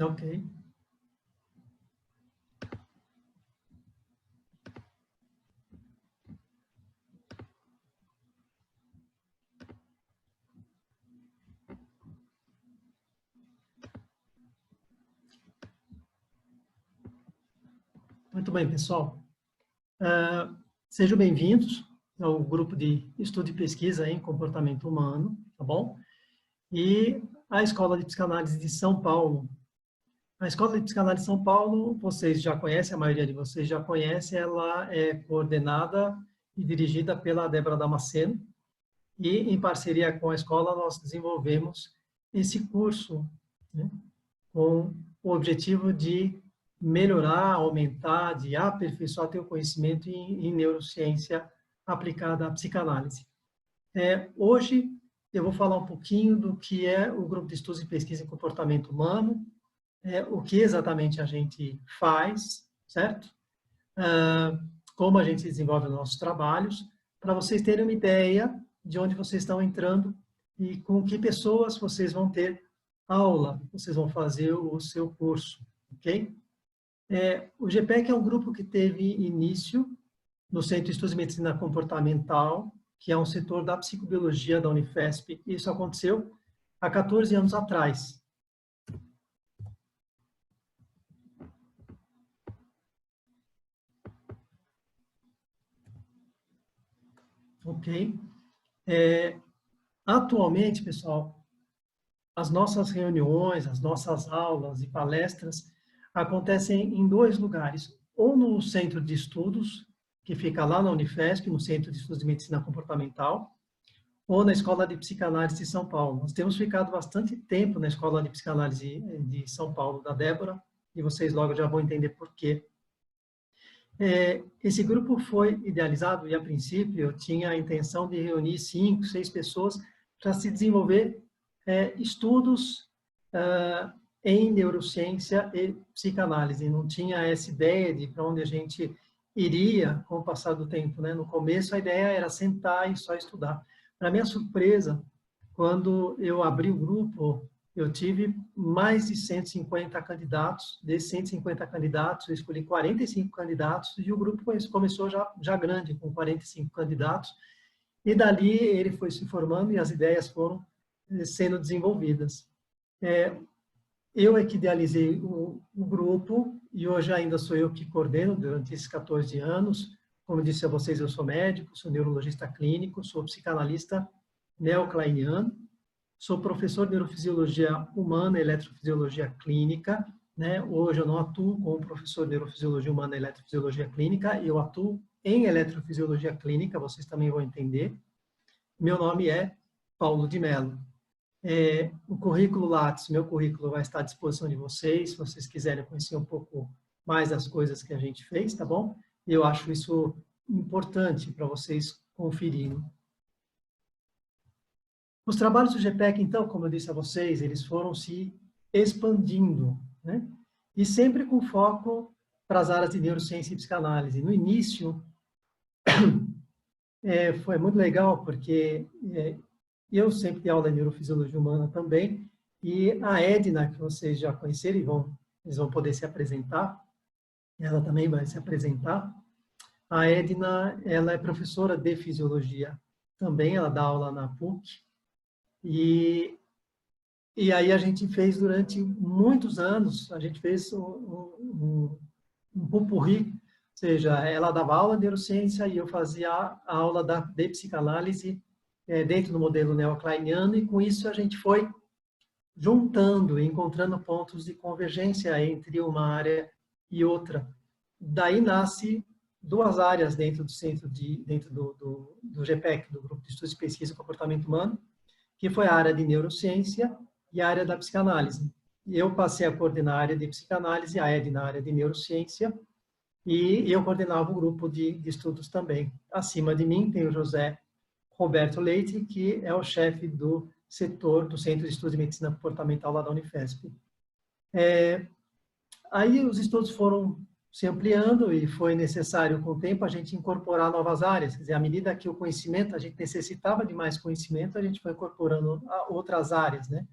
Ok. Muito bem, pessoal. Sejam bem-vindos ao grupo de estudo e pesquisa em comportamento humano, tá bom? E a Escola de Psicanálise de São Paulo. A Escola de Psicanálise de São Paulo, vocês já conhecem, a maioria de vocês já conhece, ela é coordenada e dirigida pela Débora Damasceno, e em parceria com a escola nós desenvolvemos esse curso, né, com o objetivo de melhorar, aumentar, de aperfeiçoar teu conhecimento em neurociência aplicada à psicanálise. Hoje eu vou falar um pouquinho do que é o Grupo de Estudos e Pesquisa em Comportamento Humano, o que exatamente a gente faz, certo? Como a gente desenvolve os nossos trabalhos, para vocês terem uma ideia de onde vocês estão entrando e com que pessoas vocês vão ter aula, vocês vão fazer o seu curso, ok? O GPEC é um grupo que teve início no Centro de Estudos de Medicina Comportamental, que é um setor da psicobiologia da Unifesp. Isso aconteceu há 14 anos atrás. Ok? Atualmente, pessoal, as nossas reuniões, as nossas aulas e palestras acontecem em dois lugares. Ou no Centro de Estudos, que fica lá na Unifesp, no Centro de Estudos de Medicina Comportamental, ou na Escola de Psicanálise de São Paulo. Nós temos ficado bastante tempo na Escola de Psicanálise de São Paulo, da Débora, e vocês logo já vão entender por quê. Esse grupo foi idealizado e, a princípio, eu tinha a intenção de reunir 5, 6 pessoas para se desenvolver estudos em neurociência e psicanálise. Não tinha essa ideia de para onde a gente iria com o passar do tempo, né? No começo, a ideia era sentar e só estudar. Para minha surpresa, quando eu abri o grupo, eu tive mais de 150 candidatos. Desses 150 candidatos, eu escolhi 45 candidatos e o grupo começou já grande, com 45 candidatos. E dali ele foi se formando e as ideias foram sendo desenvolvidas. Eu é que idealizei o grupo e hoje ainda sou eu que coordeno durante esses 14 anos. Como disse a vocês, eu sou médico, sou neurologista clínico, sou psicanalista neocleiniano, sou professor de neurofisiologia humana e eletrofisiologia clínica, né? Hoje eu não atuo como professor de neurofisiologia humana e eletrofisiologia clínica, eu atuo em eletrofisiologia clínica, vocês também vão entender. Meu nome é Paulo de Mello. O currículo Lattes, meu currículo vai estar à disposição de vocês, se vocês quiserem conhecer um pouco mais das coisas que a gente fez, tá bom? Eu acho isso importante para vocês conferirem. Os trabalhos do GPEC, então, como eu disse a vocês, eles foram se expandindo, né? E sempre com foco para as áreas de neurociência e psicanálise. No início, foi muito legal, porque eu sempre dei aula de neurofisiologia humana também, e a Edna, que vocês já conheceram, eles vão poder se apresentar, ela também vai se apresentar. A Edna, ela é professora de fisiologia também, ela dá aula na PUC, e aí a gente fez durante muitos anos, a gente fez um pupurri, ou seja, ela dava aula de neurociência e eu fazia a aula de psicanálise dentro do modelo neocleiniano, e com isso a gente foi juntando, encontrando pontos de convergência entre uma área e outra. Daí nasce duas áreas dentro do GPEC, do Grupo de Estudos e Pesquisa e Comportamento Humano, que foi a área de neurociência e a área da psicanálise. Eu passei a coordenar a área de psicanálise, a Edna na área de neurociência, e eu coordenava o grupo de estudos também. Acima de mim tem o José Roberto Leite, que é o chefe do setor do Centro de Estudos de Medicina Comportamental lá da Unifesp. Aí os estudos foram se ampliando e foi necessário, com o tempo, a gente incorporar novas áreas. Quer dizer, à medida que o conhecimento, a gente necessitava de mais conhecimento, a gente foi incorporando outras áreas, né?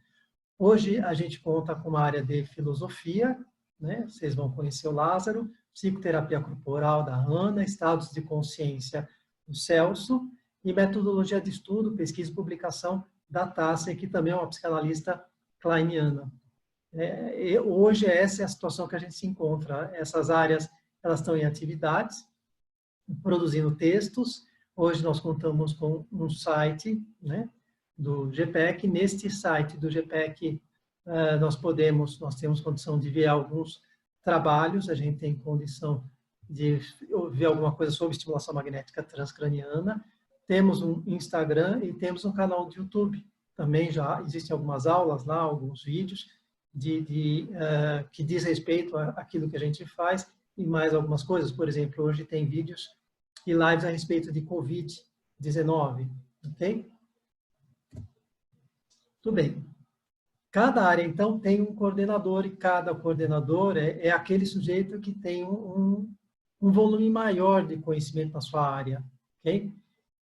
Hoje a gente conta com uma área de filosofia, né? Vocês vão conhecer o Lázaro, psicoterapia corporal da Ana, estados de consciência do Celso e metodologia de estudo, pesquisa e publicação da Tássia, que também é uma psicanalista kleiniana. Hoje essa é a situação que a gente se encontra. Essas áreas elas estão em atividades, produzindo textos. Hoje nós contamos com um site, né, do GPEC. Neste site do GPEC nós temos condição de ver alguns trabalhos, a gente tem condição de ver alguma coisa sobre estimulação magnética transcraniana. Temos um Instagram e temos um canal de YouTube. Também já existem algumas aulas lá, alguns vídeos que diz respeito àquilo que a gente faz e mais algumas coisas. Por exemplo, hoje tem vídeos e lives a respeito de Covid-19, ok? Tudo bem. Cada área, então, tem um coordenador e cada coordenador é aquele sujeito que tem um volume maior de conhecimento na sua área, ok?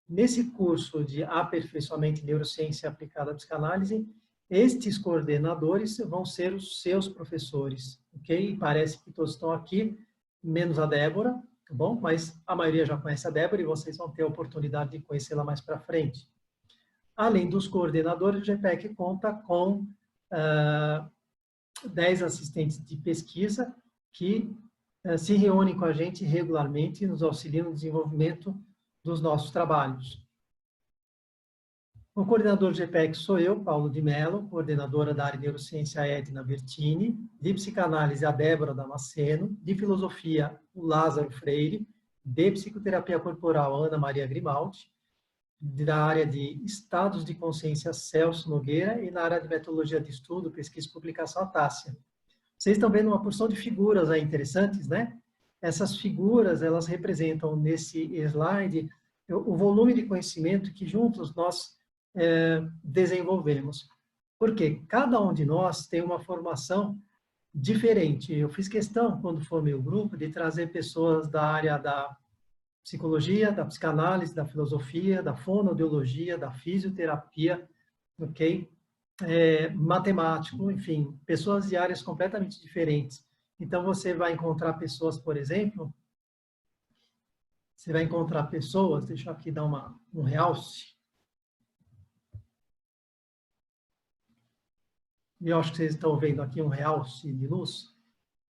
Nesse curso de aperfeiçoamento em neurociência aplicada à psicanálise, estes coordenadores vão ser os seus professores, ok? Parece que todos estão aqui, menos a Débora, tá bom? Mas a maioria já conhece a Débora e vocês vão ter a oportunidade de conhecê-la mais para frente. Além dos coordenadores, o GPEC conta com 10 assistentes de pesquisa que se reúnem com a gente regularmente e nos auxiliam no desenvolvimento dos nossos trabalhos. O coordenador do GPEC sou eu, Paulo de Mello, coordenadora da área de neurociência Edna Bertini, de psicanálise a Débora Damasceno, de filosofia o Lázaro Freire, de psicoterapia corporal Ana Maria Grimaldi, da área de estados de consciência Celso Nogueira e na área de metodologia de estudo, pesquisa e publicação a Tássia. Vocês estão vendo uma porção de figuras aí interessantes, né? Essas figuras, elas representam nesse slide o volume de conhecimento que juntos nós desenvolvemos. Porque cada um de nós tem uma formação diferente. Eu fiz questão, quando formei o grupo, de trazer pessoas da área da psicologia, da psicanálise, da filosofia, da fonoaudiologia, da fisioterapia, ok? Matemático, enfim, pessoas de áreas completamente diferentes. Então, você vai encontrar pessoas, por exemplo, deixa eu aqui dar um realce. Eu acho que vocês estão vendo aqui um realce de luz,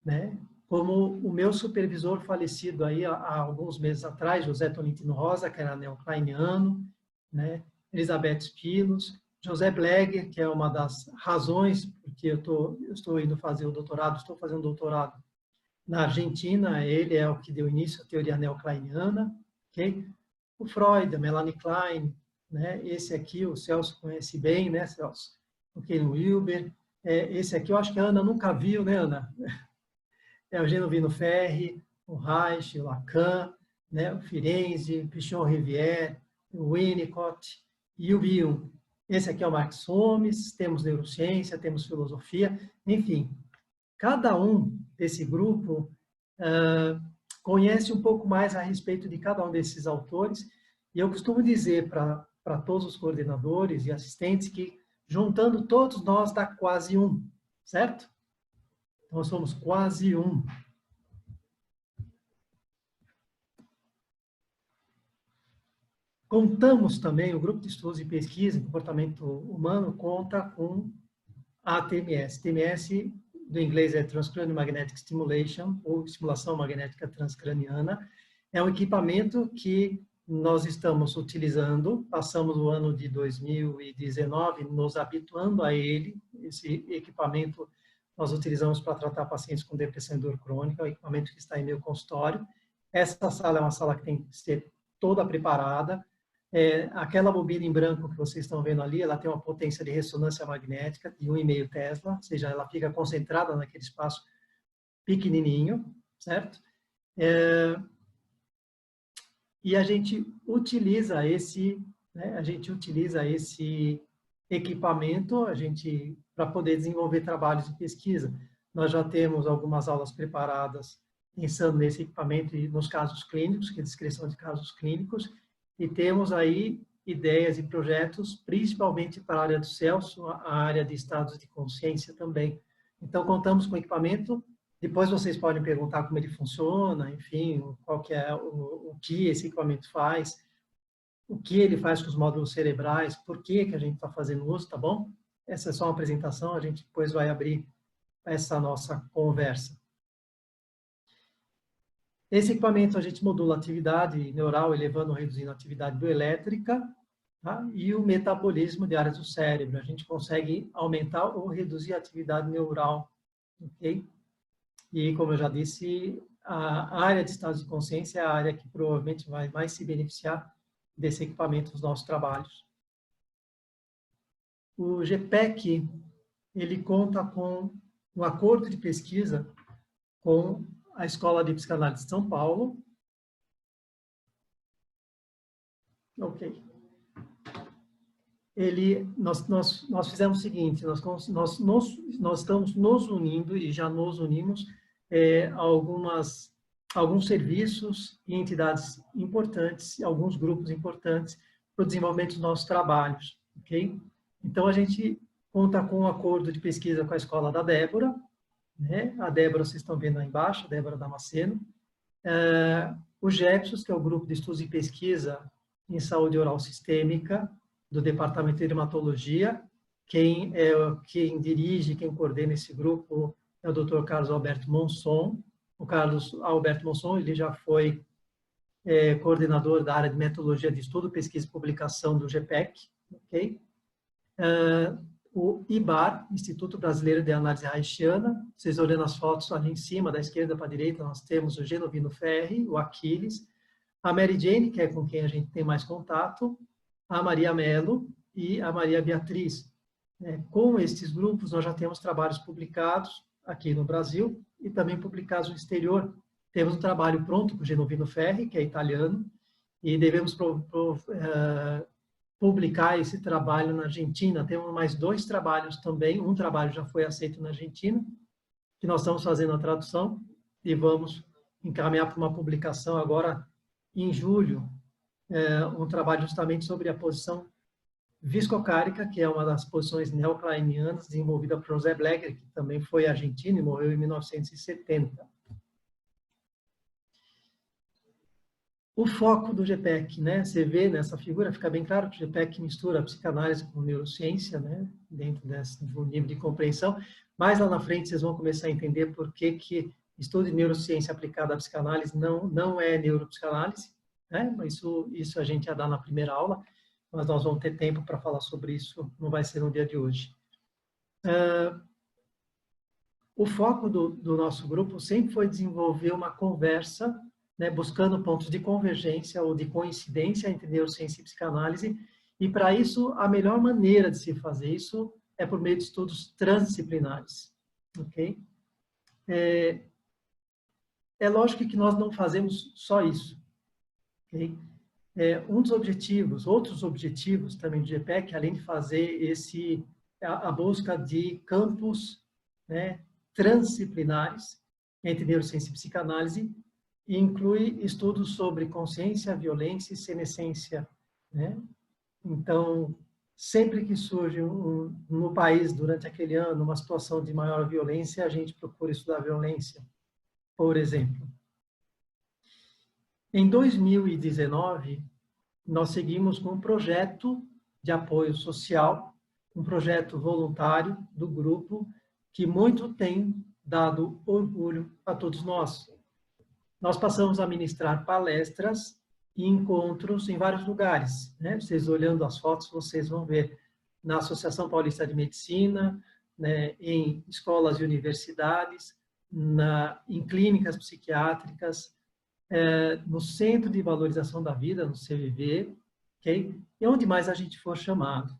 né? Como o meu supervisor falecido aí há alguns meses atrás, José Tolentino Rosa, que era neocleiniano, né? Elizabeth Spinos, José Blegger, que é uma das razões porque eu estou indo fazer o doutorado, estou fazendo doutorado na Argentina, ele é o que deu início à teoria neocleiniana, ok? O Freud, a Melanie Klein, né? Esse aqui o Celso conhece bem, né, Celso? O Ken Wilber, esse aqui eu acho que a Ana nunca viu, né, Ana? É o Genovino Ferri, o Reich, o Lacan, né, o Firenze, o Pichon Rivière, o Winnicott e o Bion. Esse aqui é o Marx Holmes, temos neurociência, temos filosofia, enfim. Cada um desse grupo conhece um pouco mais a respeito de cada um desses autores, e eu costumo dizer para todos os coordenadores e assistentes que, juntando todos nós, dá quase um, certo? Nós somos quase um. Contamos também, o Grupo de Estudos e Pesquisa em Comportamento Humano conta com a TMS. TMS, do inglês é Transcranial Magnetic Stimulation, ou estimulação magnética transcraniana. É um equipamento que nós estamos utilizando, passamos o ano de 2019 nos habituando a ele. Esse equipamento nós utilizamos para tratar pacientes com depressão e dor crônica, é um equipamento que está em meu consultório. Essa sala é uma sala que tem que ser toda preparada. Aquela bobina em branco que vocês estão vendo ali, ela tem uma potência de ressonância magnética de 1,5 Tesla, ou seja, ela fica concentrada naquele espaço pequenininho, certo? E a gente utiliza esse equipamento para poder desenvolver trabalhos de pesquisa. Nós já temos algumas aulas preparadas pensando nesse equipamento e nos casos clínicos, que é a descrição de casos clínicos, e temos aí ideias e projetos, principalmente para a área do Celso, a área de estados de consciência também. Então, contamos com equipamento. Depois vocês podem perguntar como ele funciona, enfim, qual que é o que esse equipamento faz, o que ele faz com os módulos cerebrais, por que a gente está fazendo uso, tá bom? Essa é só uma apresentação, a gente depois vai abrir essa nossa conversa. Esse equipamento a gente modula a atividade neural, elevando ou reduzindo a atividade bioelétrica, tá? E o metabolismo de áreas do cérebro. A gente consegue aumentar ou reduzir a atividade neural, ok? E, como eu já disse, a área de estados de consciência é a área que provavelmente vai mais se beneficiar desse equipamento nos nossos trabalhos. O GPEC, ele conta com um acordo de pesquisa com a Escola de Psicanálise de São Paulo. Ok. Nós fizemos o seguinte, nós estamos nos unindo e já nos unimos alguns serviços e entidades importantes, alguns grupos importantes para o desenvolvimento dos nossos trabalhos, ok? Então, a gente conta com um acordo de pesquisa com a Escola da Débora, né? A Débora, vocês estão vendo aí embaixo, a Débora Damasceno. O GEPSOS, que é o Grupo de Estudos e Pesquisa em Saúde Oral Sistêmica, do Departamento de Dermatologia. Quem dirige, quem coordena esse grupo é o Dr. Carlos Alberto Monson. O Carlos Alberto Monson, ele já foi coordenador da área de metodologia de estudo, pesquisa e publicação do GPEC, ok? O IBAR, Instituto Brasileiro de Análise Reichiana. Vocês olhando as fotos ali em cima, da esquerda para a direita, nós temos o Genovino Ferri, o Aquiles, a Mary Jane, que é com quem a gente tem mais contato, a Maria Melo e a Maria Beatriz. Com estes grupos, nós já temos trabalhos publicados aqui no Brasil e também publicados no exterior. Temos um trabalho pronto com o Genovino Ferri, que é italiano, e devemos publicar esse trabalho na Argentina. Temos mais 2 trabalhos também. Um trabalho já foi aceito na Argentina, que nós estamos fazendo a tradução e vamos encaminhar para uma publicação agora em julho, um trabalho justamente sobre a posição viscocárica, que é uma das posições neocleinianas desenvolvida por José Blecher, que também foi argentino e morreu em 1970. O foco do GPEC, né? Você vê nessa figura, fica bem claro que o GPEC mistura a psicanálise com neurociência, né? Dentro de um nível de compreensão. Mais lá na frente vocês vão começar a entender por que estudo de neurociência aplicada à psicanálise não é neuropsicanálise, né? Isso a gente ia dar na primeira aula, mas nós vamos ter tempo para falar sobre isso, não vai ser no dia de hoje. O foco do nosso grupo sempre foi desenvolver uma conversa, né, buscando pontos de convergência ou de coincidência entre neurociência e psicanálise, e para isso a melhor maneira de se fazer isso é por meio de estudos transdisciplinares, ok? É lógico que nós não fazemos só isso, ok? Outros objetivos também do GPEC, além de fazer a busca de campos, né, transdisciplinares entre neurociência e psicanálise, inclui estudos sobre consciência, violência e senescência, né? Então, sempre que surge no país, durante aquele ano, uma situação de maior violência, a gente procura estudar violência, por exemplo. Em 2019, nós seguimos com um projeto de apoio social, um projeto voluntário do grupo, que muito tem dado orgulho a todos nós. Nós passamos a ministrar palestras e encontros em vários lugares, né? Vocês olhando as fotos, vocês vão ver na Associação Paulista de Medicina, né, em escolas e universidades, em clínicas psiquiátricas, no Centro de Valorização da Vida, no CVV, okay? E onde mais a gente for chamado.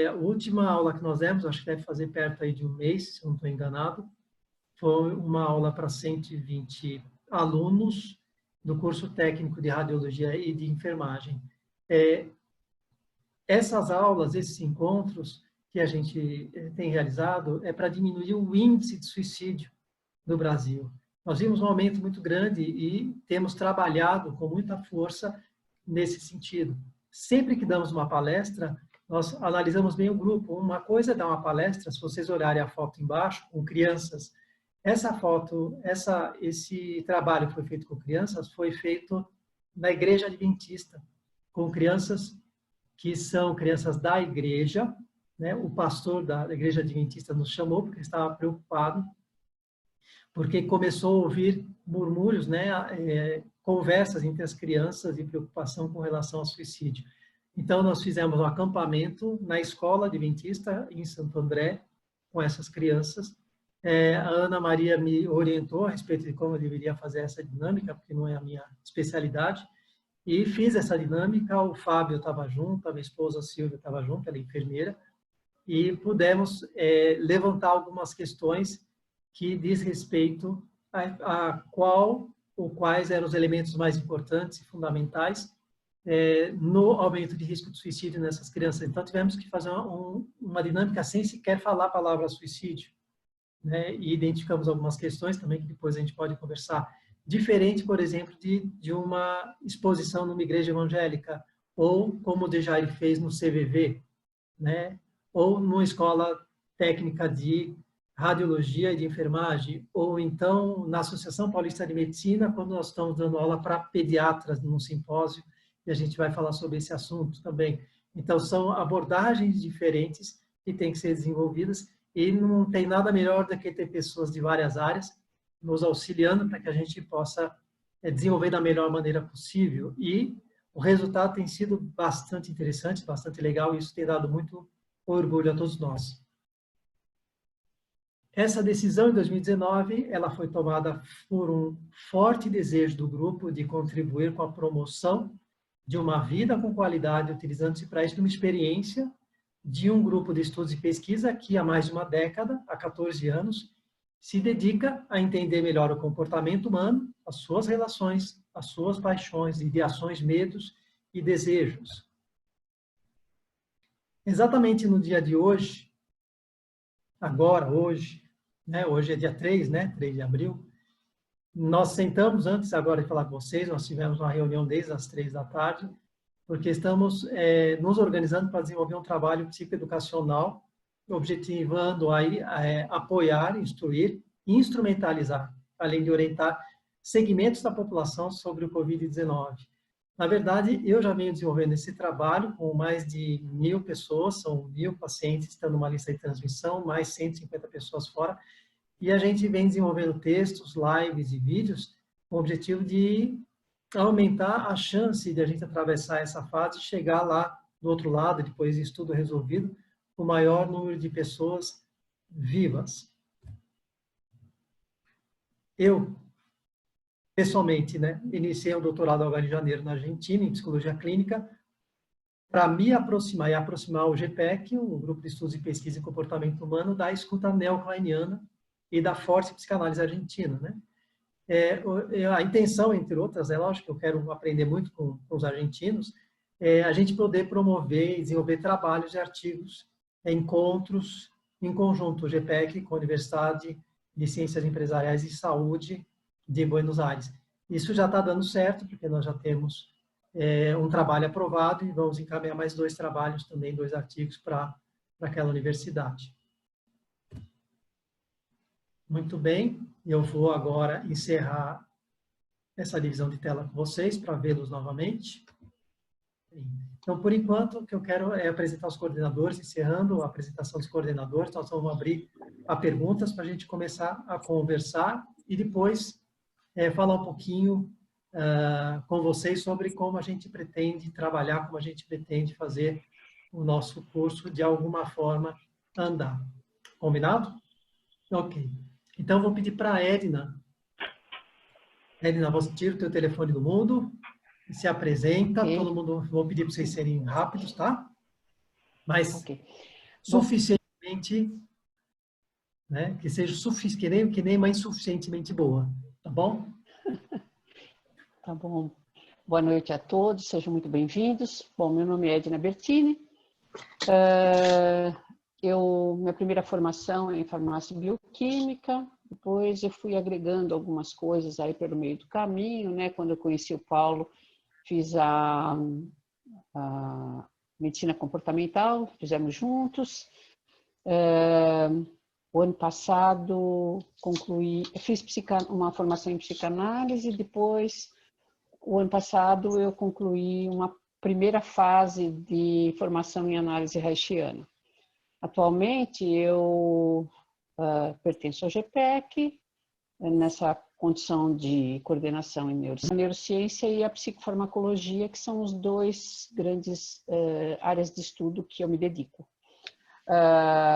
A última aula que nós demos, acho que deve fazer perto aí de um mês, se eu não estou enganado, foi uma aula para 120 alunos do curso técnico de radiologia e de enfermagem. Essas aulas, esses encontros que a gente tem realizado é para diminuir o índice de suicídio no Brasil. Nós vimos um aumento muito grande e temos trabalhado com muita força nesse sentido. sempre que damos uma palestra, nós analisamos bem o grupo. Uma coisa é dar uma palestra, se vocês olharem a foto embaixo, com crianças. Essa foto, esse trabalho que foi feito com crianças, foi feito na Igreja Adventista, com crianças que são crianças da igreja, né? O pastor da Igreja Adventista nos chamou porque estava preocupado, porque começou a ouvir murmúrios, né? Conversas entre as crianças e preocupação com relação ao suicídio. Então, nós fizemos um acampamento na escola adventista em Santo André, com essas crianças. A Ana Maria me orientou a respeito de como eu deveria fazer essa dinâmica, porque não é a minha especialidade, e fiz essa dinâmica. O Fábio estava junto, a minha esposa Silvia estava junto, ela é enfermeira, e pudemos levantar algumas questões que diz respeito a qual ou quais eram os elementos mais importantes e fundamentais no aumento de risco de suicídio nessas crianças. Então, tivemos que fazer uma dinâmica sem sequer falar a palavra suicídio, né? E identificamos algumas questões também que depois a gente pode conversar. Diferente, por exemplo, de uma exposição numa igreja evangélica, ou como o Dejair fez no CVV, né? Ou numa escola técnica de radiologia e de enfermagem, ou então na Associação Paulista de Medicina, quando nós estamos dando aula para pediatras num simpósio, e a gente vai falar sobre esse assunto também. Então, são abordagens diferentes que têm que ser desenvolvidas, e não tem nada melhor do que ter pessoas de várias áreas nos auxiliando para que a gente possa desenvolver da melhor maneira possível. E o resultado tem sido bastante interessante, bastante legal, e isso tem dado muito orgulho a todos nós. Essa decisão, em 2019, ela foi tomada por um forte desejo do grupo de contribuir com a promoção de uma vida com qualidade, utilizando-se para isso de uma experiência de um grupo de estudos e pesquisa que há mais de uma década, há 14 anos, se dedica a entender melhor o comportamento humano, as suas relações, as suas paixões, ideações, medos e desejos. Exatamente no dia de hoje, hoje, né? Hoje é dia 3, né? 3 de abril, nós sentamos, antes agora de falar com vocês, nós tivemos uma reunião desde as 3 da tarde, porque estamos nos organizando para desenvolver um trabalho psicoeducacional, objetivando aí apoiar, instruir e instrumentalizar, além de orientar segmentos da população sobre o Covid-19. Na verdade, eu já venho desenvolvendo esse trabalho com mais de 1.000 pessoas, são 1.000 pacientes que estão numa lista de transmissão, mais 150 pessoas fora, e a gente vem desenvolvendo textos, lives e vídeos com o objetivo de aumentar a chance de a gente atravessar essa fase e chegar lá do outro lado, depois disso tudo resolvido, o maior número de pessoas vivas. Eu, pessoalmente, né, iniciei um doutorado agora em janeiro na Argentina, em psicologia clínica, para me aproximar e aproximar o GPEC, o Grupo de Estudos e Pesquisa em Comportamento Humano, da escuta neocleiniana e da forte psicanálise argentina, né? A intenção, entre outras, é lógico que eu quero aprender muito com os argentinos, a gente poder promover e desenvolver trabalhos e artigos, encontros em conjunto, o GPEC com a Universidade de Ciências Empresariais e Saúde de Buenos Aires. Isso já está dando certo, porque nós já temos um trabalho aprovado e vamos encaminhar mais 2 trabalhos também, 2 artigos para aquela universidade. Muito bem, eu vou agora encerrar essa divisão de tela com vocês para vê-los novamente. Então, por enquanto, o que eu quero é apresentar os coordenadores, encerrando a apresentação dos coordenadores. Nós vamos abrir a perguntas para a gente começar a conversar e depois falar um pouquinho com vocês sobre como a gente pretende trabalhar, como a gente pretende fazer o nosso curso de alguma forma andar. Combinado? Ok. Então, vou pedir para a Edna. Edna, você tira o teu telefone do mundo, se apresenta, okay. Todo mundo, vou pedir para vocês serem rápidos, tá? Mas suficientemente, né? Que seja suficiente, que nem mãe suficientemente boa, tá bom? Tá bom. Boa noite a todos, sejam muito bem-vindos. Bom, meu nome é Edna Bertini. Minha primeira formação é em farmácia bioquímica, depois eu fui agregando algumas coisas aí pelo meio do caminho, né? Quando eu conheci o Paulo, fiz a a medicina comportamental, fizemos juntos. O ano passado fiz uma formação em psicanálise, depois, o ano passado, eu concluí uma primeira fase de formação em análise reichiana. Atualmente, eu pertenço ao GPEC, nessa condição de coordenação em neurociência e a psicofarmacologia, que são os dois grandes áreas de estudo que eu me dedico.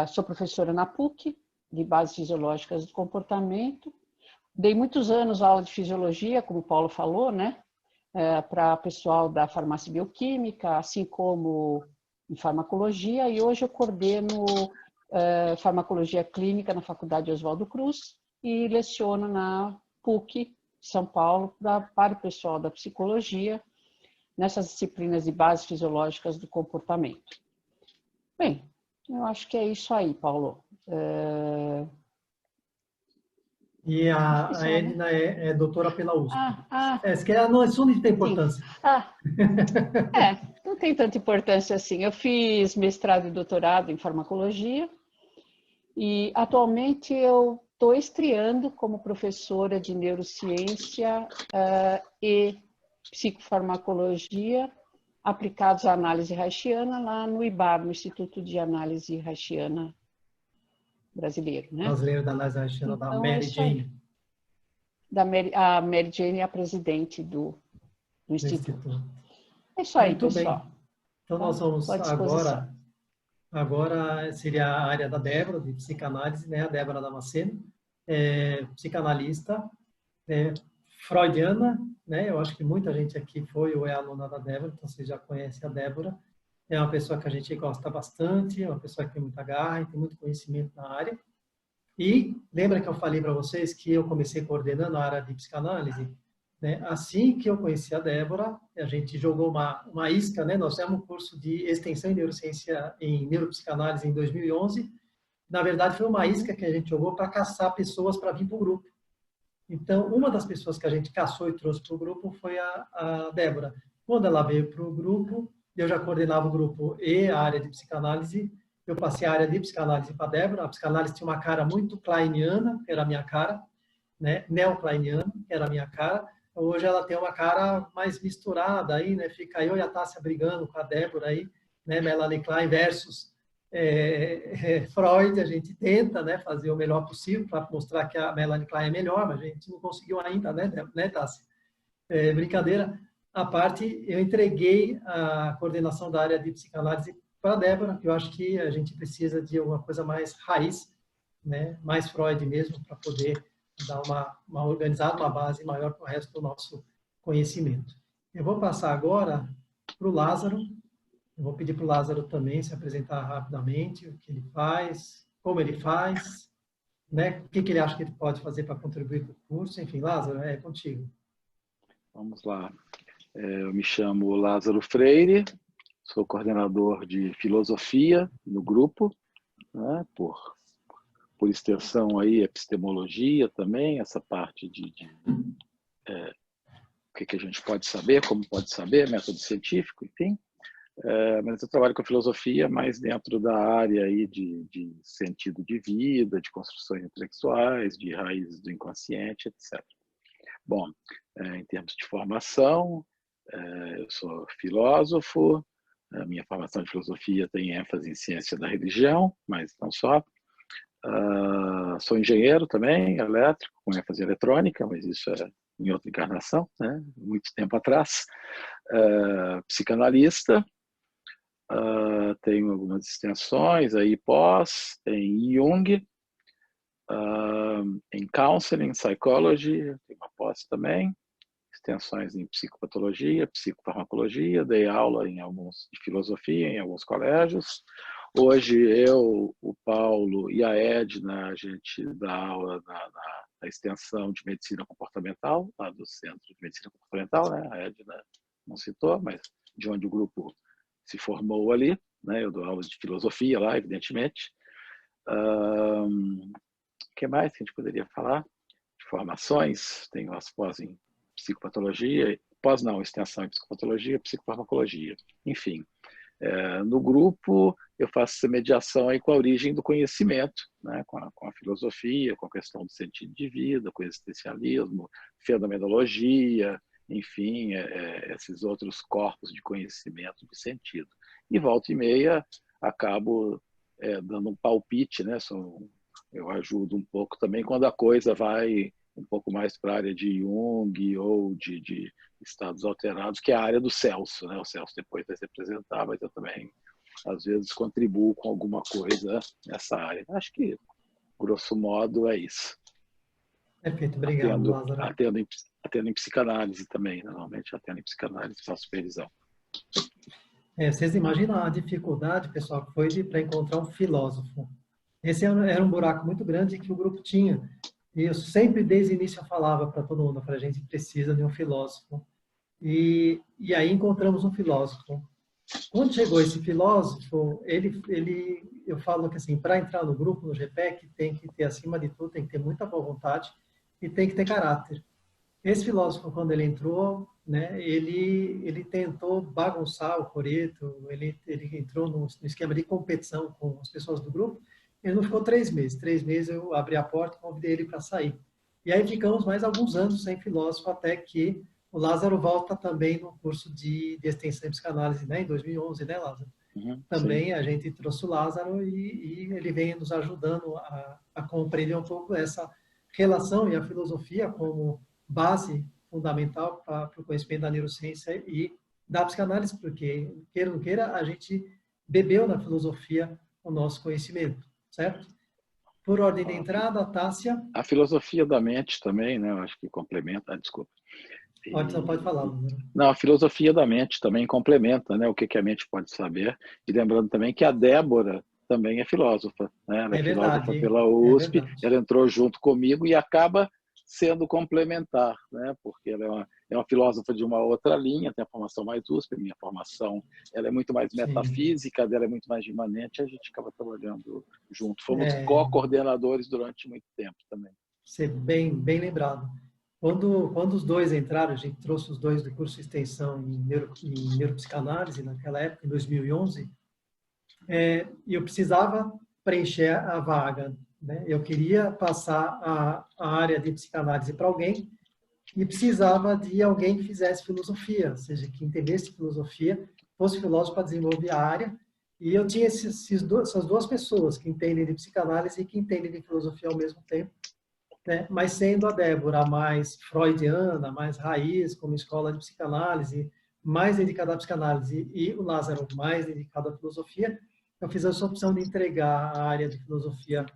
Sou professora na PUC, de bases fisiológicas do comportamento. Dei muitos anos aula de fisiologia, como o Paulo falou, né? Para pessoal da farmácia bioquímica, assim como em farmacologia, e hoje eu coordeno farmacologia clínica na Faculdade Oswaldo Cruz e leciono na PUC de São Paulo para o pessoal da psicologia, nessas disciplinas de bases fisiológicas do comportamento. Bem, eu acho que é isso aí, Paulo. E a Edna é doutora pela USP. Esse que é um assunto de tem importância. Não tem tanta importância assim. Eu fiz mestrado e doutorado em farmacologia e atualmente eu estou estreando como professora de neurociência e psicofarmacologia aplicados à análise reichiana lá no IBAR, no Instituto de Análise Reichiana brasileiro, né? Brasileiro da análise reichiana, então, da Mary Jane. A Mary Jane é a presidente do Instituto. É isso aí, muito pessoal. Bem. Então, nós vamos agora seria a área da Débora, de psicanálise, né? A Débora Damasceno, psicanalista, freudiana, né? Eu acho que muita gente aqui foi ou é aluna da Débora, então você já conhece a Débora. É uma pessoa que a gente gosta bastante, é uma pessoa que tem muita garra e tem muito conhecimento na área. E lembra que eu falei para vocês que eu comecei coordenando a área de psicanálise? Né? Assim que eu conheci a Débora, a gente jogou uma isca, né? Nós fizemos um curso de extensão em neurociência em neuropsicanálise em 2011. Na verdade, foi uma isca que a gente jogou para caçar pessoas para vir para o grupo. Então, uma das pessoas que a gente caçou e trouxe para o grupo foi a Débora. Quando ela veio para o grupo, eu já coordenava o grupo e a área de psicanálise. Eu passei a área de psicanálise para a Débora. A psicanálise tinha uma cara muito kleiniana, que era a minha cara, né? Neocleiniana, que era a minha cara. Hoje ela tem uma cara mais misturada aí, né? Fica eu e a Tássia brigando com a Débora aí, né? Melanie Klein versus Freud. A gente tenta, né, fazer o melhor possível para mostrar que a Melanie Klein é melhor, mas a gente não conseguiu ainda, né Tássia? Brincadeira à parte, eu entreguei a coordenação da área de psicanálise para a Débora, que eu acho que a gente precisa de alguma coisa mais raiz, né, mais Freud mesmo, para poder dar uma organizada, uma base maior para o resto do nosso conhecimento. Eu vou passar agora para o Lázaro. Eu vou pedir para o Lázaro também se apresentar rapidamente, o que ele faz, como ele faz, né? O que ele acha que ele pode fazer para contribuir para o curso. Enfim, Lázaro, é contigo. Vamos lá. Eu me chamo Lázaro Freire, sou coordenador de filosofia no grupo, né? Por extensão aí, epistemologia também, essa parte o que a gente pode saber, como pode saber, método científico, enfim. Mas eu trabalho com filosofia mais dentro da área aí de sentido de vida, de construções intelectuais, de raízes do inconsciente, etc. Bom, em termos de formação, eu sou filósofo, a minha formação de filosofia tem ênfase em ciência da religião, mas não só. Sou engenheiro também, elétrico, com ênfase em eletrônica, mas isso é em outra encarnação, né? Muito tempo atrás. Psicanalista, tenho algumas extensões aí pós, em Jung, em Counseling, Psychology, tenho uma pós também, extensões em psicopatologia, psicofarmacologia, dei aula de filosofia em alguns colégios. Hoje eu, o Paulo e a Edna, a gente dá aula na extensão de medicina comportamental, lá do Centro de Medicina Comportamental, né? A Edna não citou, mas de onde o grupo se formou ali, né? Eu dou aula de filosofia lá, evidentemente. O que mais que a gente poderia falar? De formações, tenho as pós em psicopatologia, pós não, extensão em psicopatologia, psicofarmacologia, enfim. No grupo, eu faço essa mediação aí com a origem do conhecimento, né? com a filosofia, com a questão do sentido de vida, com o existencialismo, fenomenologia, enfim, esses outros corpos de conhecimento de sentido. E volta e meia, acabo dando um palpite, né? Eu ajudo um pouco também quando a coisa vai um pouco mais para a área de Jung ou de estados alterados, que é a área do Celso, né? O Celso depois vai se apresentar, mas eu também, às vezes, contribuo com alguma coisa nessa área. Acho que, grosso modo, é isso. Perfeito, obrigado, Lázaro. Atendo em psicanálise também, normalmente atendo em psicanálise, faço supervisão. Vocês imaginam a dificuldade, pessoal, que foi para encontrar um filósofo. Esse era um buraco muito grande que o grupo tinha. E eu sempre, desde o início, eu falava para todo mundo, para a gente precisa de um filósofo. E aí encontramos um filósofo. Quando chegou esse filósofo, eu falo que assim, para entrar no grupo, no GPEC, tem que ter, acima de tudo, tem que ter muita boa vontade e tem que ter caráter. Esse filósofo, quando ele entrou, né, ele tentou bagunçar o coreto, ele entrou no esquema de competição com as pessoas do grupo. Ele não ficou 3 meses. 3 meses eu abri a porta e convidei ele para sair. E aí ficamos mais alguns anos sem filósofo, até que o Lázaro volta também no curso de extensão em psicanálise, né, em 2011, né, Lázaro? Também sim. A gente trouxe o Lázaro e ele vem nos ajudando a compreender um pouco essa relação e a filosofia como base fundamental para o conhecimento da neurociência e da psicanálise, porque, queira ou não queira, a gente bebeu na filosofia o nosso conhecimento, certo? Por ordem de entrada, Tássia. A filosofia da mente também, né? Eu acho que complementa. Desculpa. Pode falar, Lázaro. Não, a filosofia da mente também complementa, né? O que a mente pode saber. E lembrando também que a Débora também é filósofa, né? Ela é filósofa pela USP, ela entrou junto comigo e acaba sendo complementar, né? Porque ela é uma filósofa de uma outra linha, tem a formação mais USP, a minha formação ela é muito mais metafísica, dela é muito mais imanente, a gente acaba trabalhando junto. Fomos co-coordenadores durante muito tempo também. Ser bem lembrado. Quando os dois entraram, a gente trouxe os dois do curso de extensão em neuropsicanálise, naquela época, em 2011, e eu precisava preencher a vaga, né? Eu queria passar a área de psicanálise para alguém e precisava de alguém que fizesse filosofia, ou seja, que entendesse filosofia, fosse filósofo para desenvolver a área. E eu tinha essas duas pessoas que entendem de psicanálise e que entendem de filosofia ao mesmo tempo, né? Mas sendo a Débora mais freudiana, mais raiz, como escola de psicanálise, mais dedicada à psicanálise, e o Lázaro mais dedicado à filosofia, eu fiz essa opção de entregar a área de filosofia,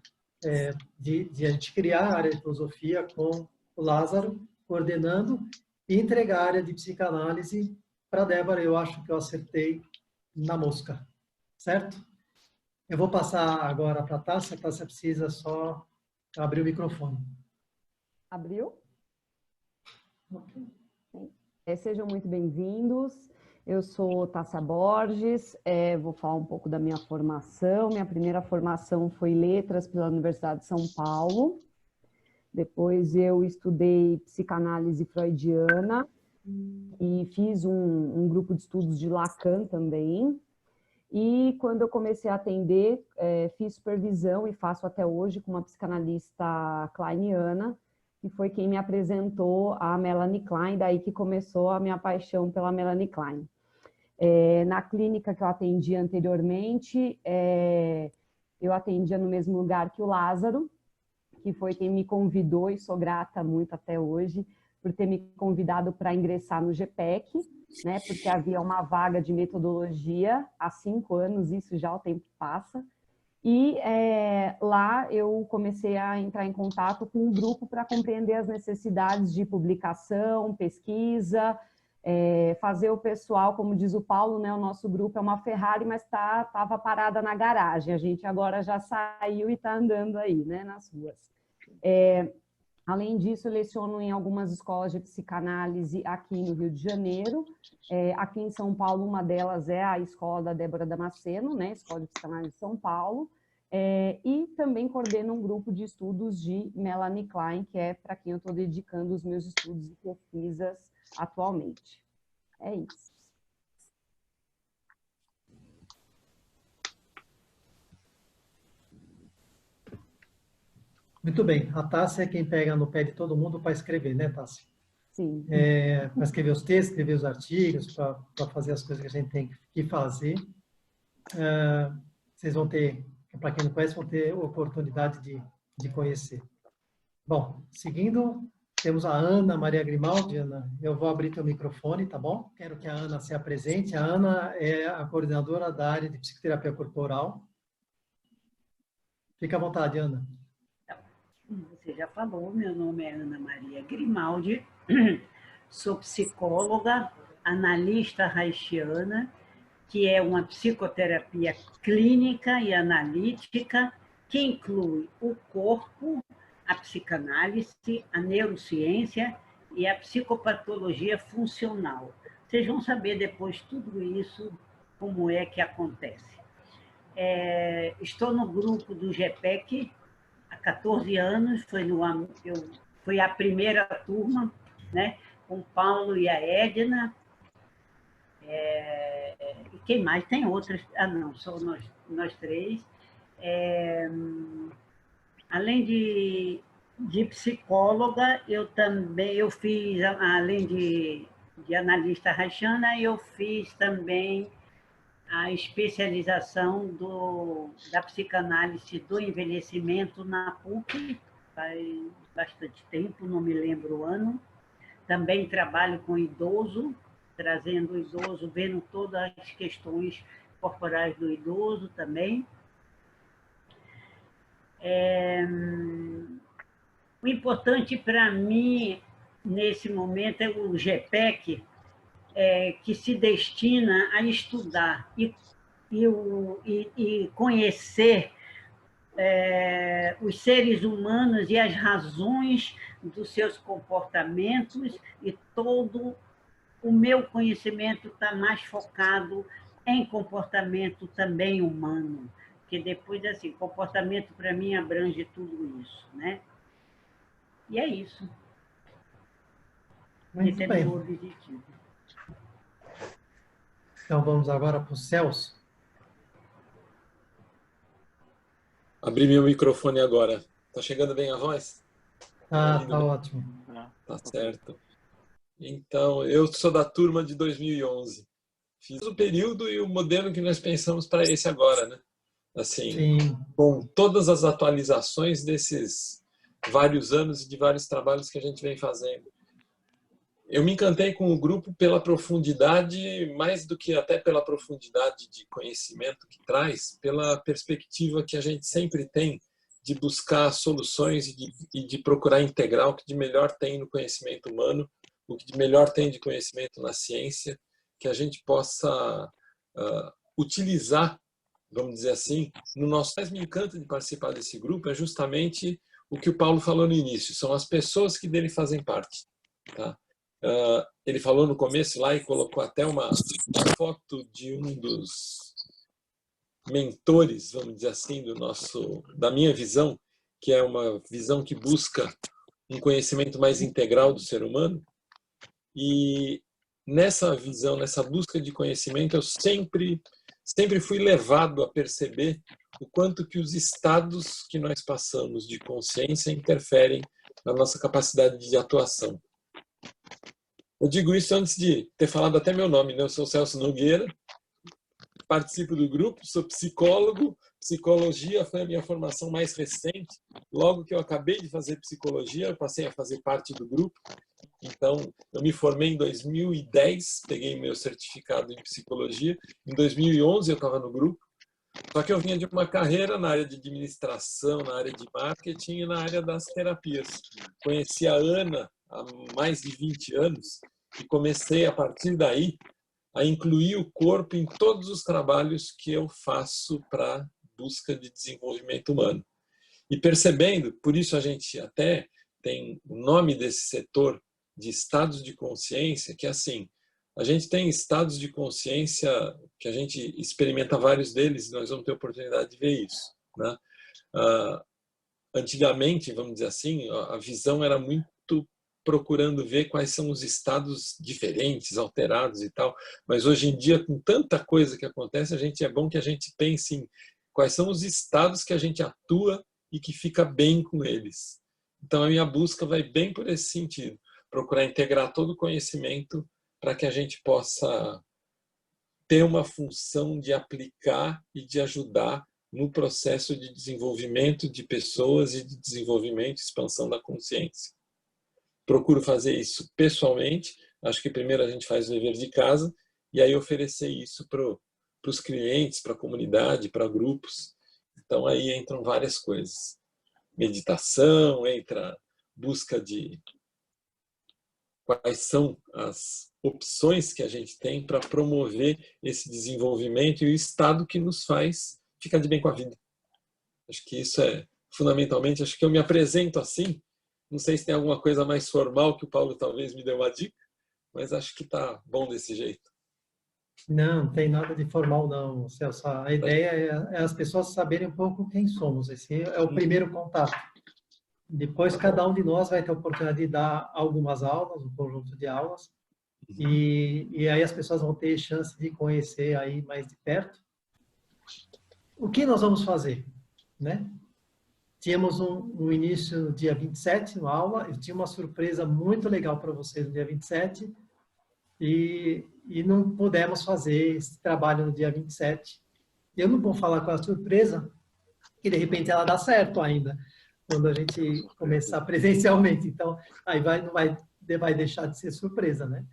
de a gente criar a área de filosofia com o Lázaro coordenando e entregar a área de psicanálise para a Débora. Eu acho que eu acertei na mosca, certo? Eu vou passar agora para a Tássia. A Tássia precisa só abrir o microfone. Abriu? Okay. Sejam muito bem-vindos. Eu sou Tássia Borges, vou falar um pouco da minha formação. Minha primeira formação foi Letras pela Universidade de São Paulo. Depois eu estudei psicanálise freudiana e fiz um grupo de estudos de Lacan também. E quando eu comecei a atender, fiz supervisão e faço até hoje com uma psicanalista kleiniana, que foi quem me apresentou a Melanie Klein, daí que começou a minha paixão pela Melanie Klein. Na clínica que eu atendia anteriormente, eu atendia no mesmo lugar que o Lázaro, que foi quem me convidou, e sou grata muito até hoje, por ter me convidado para ingressar no GPEC, né, porque havia uma vaga de metodologia há 5 anos, isso já o tempo passa, e lá eu comecei a entrar em contato com um grupo para compreender as necessidades de publicação, pesquisa, fazer o pessoal, como diz o Paulo, né, o nosso grupo é uma Ferrari, mas estava parada na garagem, a gente agora já saiu e está andando aí, né, nas ruas. Além disso, eu leciono em algumas escolas de psicanálise aqui no Rio de Janeiro. Aqui em São Paulo, uma delas é a escola da Débora Damasceno, né? Escola de Psicanálise de São Paulo. E também coordeno um grupo de estudos de Melanie Klein, que é para quem eu estou dedicando os meus estudos e pesquisas atualmente. É isso. Muito bem. A Tássia é quem pega no pé de todo mundo para escrever, né, Tássia? Sim. Para escrever os textos, escrever os artigos, para fazer as coisas que a gente tem que fazer. Vocês vão ter, para quem não conhece, vão ter oportunidade de conhecer. Bom, seguindo, temos a Ana Maria Grimaldi. Ana, eu vou abrir teu microfone, tá bom? Quero que a Ana se apresente. A Ana é a coordenadora da área de psicoterapia corporal. Fica à vontade, Ana. Você já falou, meu nome é Ana Maria Grimaldi, sou psicóloga, analista haitiana, que é uma psicoterapia clínica e analítica que inclui o corpo, a psicanálise, a neurociência e a psicopatologia funcional. Vocês vão saber depois tudo isso, como é que acontece. Estou no grupo do GPEC há 14 anos, foi a primeira turma, né, com o Paulo e a Edna. E quem mais? Tem outras. Não, só nós três. Além de psicóloga, eu fiz, além de analista haitiana, eu fiz também a especialização da psicanálise do envelhecimento na PUC, faz bastante tempo, não me lembro o ano. Também trabalho com idoso, trazendo o idoso, vendo todas as questões corporais do idoso também. O importante para mim, nesse momento, é o GPEC, que se destina a estudar e conhecer os seres humanos e as razões dos seus comportamentos, e todo o meu conhecimento está mais focado em comportamento também humano, porque depois, assim, comportamento para mim abrange tudo isso, né? E é isso. Muito Esse bem. é o meu objetivo. Então, vamos agora para o Celso. Abri meu microfone agora. Tá chegando bem a voz? Tá ótimo. Tá certo. Então, eu sou da turma de 2011. Fiz o período e o modelo que nós pensamos para esse agora, né? Assim, Sim. com todas as atualizações desses vários anos e de vários trabalhos que a gente vem fazendo. Eu me encantei com o grupo pela profundidade, mais do que até pela profundidade de conhecimento que traz, pela perspectiva que a gente sempre tem de buscar soluções e de procurar integrar o que de melhor tem no conhecimento humano, o que de melhor tem de conhecimento na ciência, que a gente possa utilizar, vamos dizer assim, no nosso. Mais me encanta de participar desse grupo é justamente o que o Paulo falou no início, são as pessoas que dele fazem parte, tá? Ele falou no começo lá e colocou até uma foto de um dos mentores, vamos dizer assim, da minha visão, que é uma visão que busca um conhecimento mais integral do ser humano. E nessa visão, nessa busca de conhecimento, eu sempre fui levado a perceber o quanto que os estados que nós passamos de consciência interferem na nossa capacidade de atuação. Eu digo isso antes de ter falado até meu nome, né? Eu sou Celso Nogueira, participo do grupo, sou psicólogo, psicologia foi a minha formação mais recente. Logo que eu acabei de fazer psicologia, eu passei a fazer parte do grupo. Então, eu me formei em 2010, peguei meu certificado em psicologia. Em 2011 eu estava no grupo. Só que eu vinha de uma carreira na área de administração, na área de marketing e na área das terapias. Conheci a Ana há mais de 20 anos e comecei, a partir daí, a incluir o corpo em todos os trabalhos que eu faço para busca de desenvolvimento humano. E percebendo, por isso a gente até tem o nome desse setor de estados de consciência, que é assim, a gente tem estados de consciência que a gente experimenta vários deles, e nós vamos ter oportunidade de ver isso, né? Antigamente, vamos dizer assim, a visão era muito procurando ver quais são os estados diferentes, alterados e tal, mas hoje em dia, com tanta coisa que acontece, é bom que a gente pense em quais são os estados que a gente atua e que fica bem com eles. Então, a minha busca vai bem por esse sentido, procurar integrar todo o conhecimento para que a gente possa ter uma função de aplicar e de ajudar no processo de desenvolvimento de pessoas e de desenvolvimento e expansão da consciência. Procuro fazer isso pessoalmente, acho que primeiro a gente faz o dever de casa e aí oferecer isso para os clientes, para a comunidade, para grupos. Então aí entram várias coisas. Meditação, entra busca de quais são as opções que a gente tem para promover esse desenvolvimento e o estado que nos faz ficar de bem com a vida. Acho que isso é fundamentalmente, acho que eu me apresento assim, não sei se tem alguma coisa mais formal que o Paulo talvez me dê uma dica, mas acho que está bom desse jeito. Não tem nada de formal não, Celso. A ideia é as pessoas saberem um pouco quem somos. Esse é o primeiro contato. Depois, cada um de nós vai ter a oportunidade de dar algumas aulas, um conjunto de aulas, e aí as pessoas vão ter chance de conhecer aí mais de perto. O que nós vamos fazer, né? Tínhamos no início, no dia 27, uma aula, eu tinha uma surpresa muito legal para vocês no dia 27, e não pudemos fazer esse trabalho no dia 27. Eu não vou falar com a surpresa, que de repente ela dá certo ainda, quando a gente começar presencialmente. Então, aí não vai deixar de ser surpresa, né?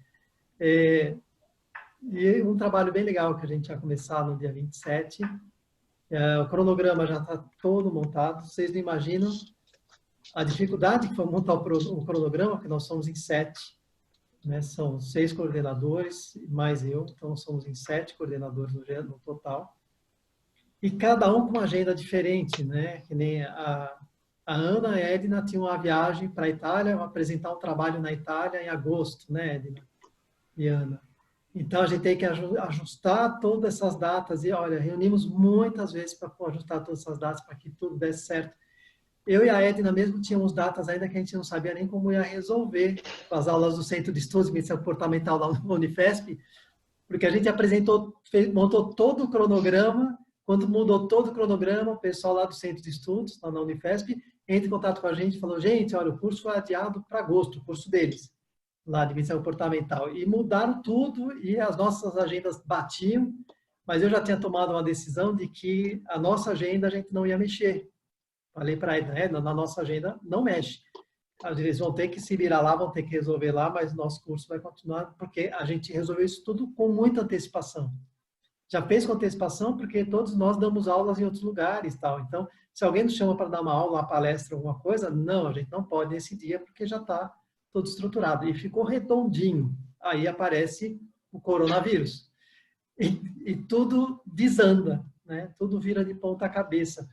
E um trabalho bem legal que a gente vai começar no dia 27. O cronograma já está todo montado. Vocês não imaginam a dificuldade que foi montar o cronograma, porque nós somos em 7, né? São 6 coordenadores, mais eu, então somos em 7 coordenadores no total. E cada um com uma agenda diferente, né? Que nem a Ana e a Edna tinham uma viagem para a Itália, apresentar um trabalho na Itália em agosto, né, Edna e Ana? Então, a gente tem que ajustar todas essas datas. E, olha, reunimos muitas vezes para ajustar todas essas datas para que tudo desse certo. Eu e a Edna mesmo tínhamos datas ainda que a gente não sabia nem como ia resolver com as aulas do Centro de Estudos de Medicina Comportamental lá no Unifesp, porque a gente montou todo o cronograma. Quando mudou todo o cronograma, o pessoal lá do Centro de Estudos, lá na Unifesp, entra em contato com a gente e falou: gente, olha, o curso foi adiado para agosto, o curso deles, lá de medicina comportamental. E mudaram tudo e as nossas agendas batiam, mas eu já tinha tomado uma decisão de que a nossa agenda a gente não ia mexer. Falei para ele, na nossa agenda não mexe. Eles vão ter que se virar lá, vão ter que resolver lá, mas o nosso curso vai continuar, porque a gente resolveu isso tudo com muita antecipação. Já fez com antecipação porque todos nós damos aulas em outros lugares, tal. Então, se alguém nos chama para dar uma aula, uma palestra, alguma coisa, não, a gente não pode nesse dia porque já está todo estruturado. E ficou redondinho. Aí aparece o coronavírus. E tudo desanda, né? Tudo vira de ponta cabeça.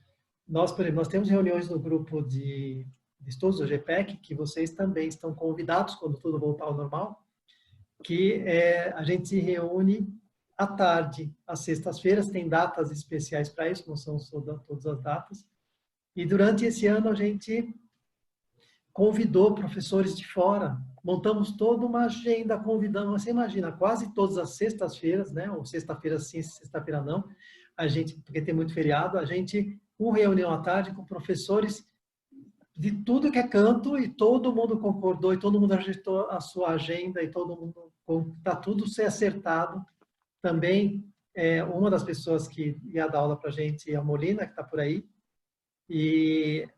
Nós, por exemplo, nós temos reuniões no grupo de estudos do GPEC, que vocês também estão convidados, quando tudo voltar ao normal, que a gente se reúne à tarde, às sextas-feiras, tem datas especiais para isso, não são todas as datas. E durante esse ano a gente convidou professores de fora, montamos toda uma agenda, convidamos, você imagina, quase todas as sextas-feiras, né? Ou sexta-feira sim, sexta-feira não, a gente, porque tem muito feriado, a gente, uma reunião à tarde com professores de tudo que é canto e todo mundo concordou e todo mundo ajeitou a sua agenda e todo mundo, está tudo ser acertado. Também, uma das pessoas que ia dar aula para a gente é a Molina, que está por aí, e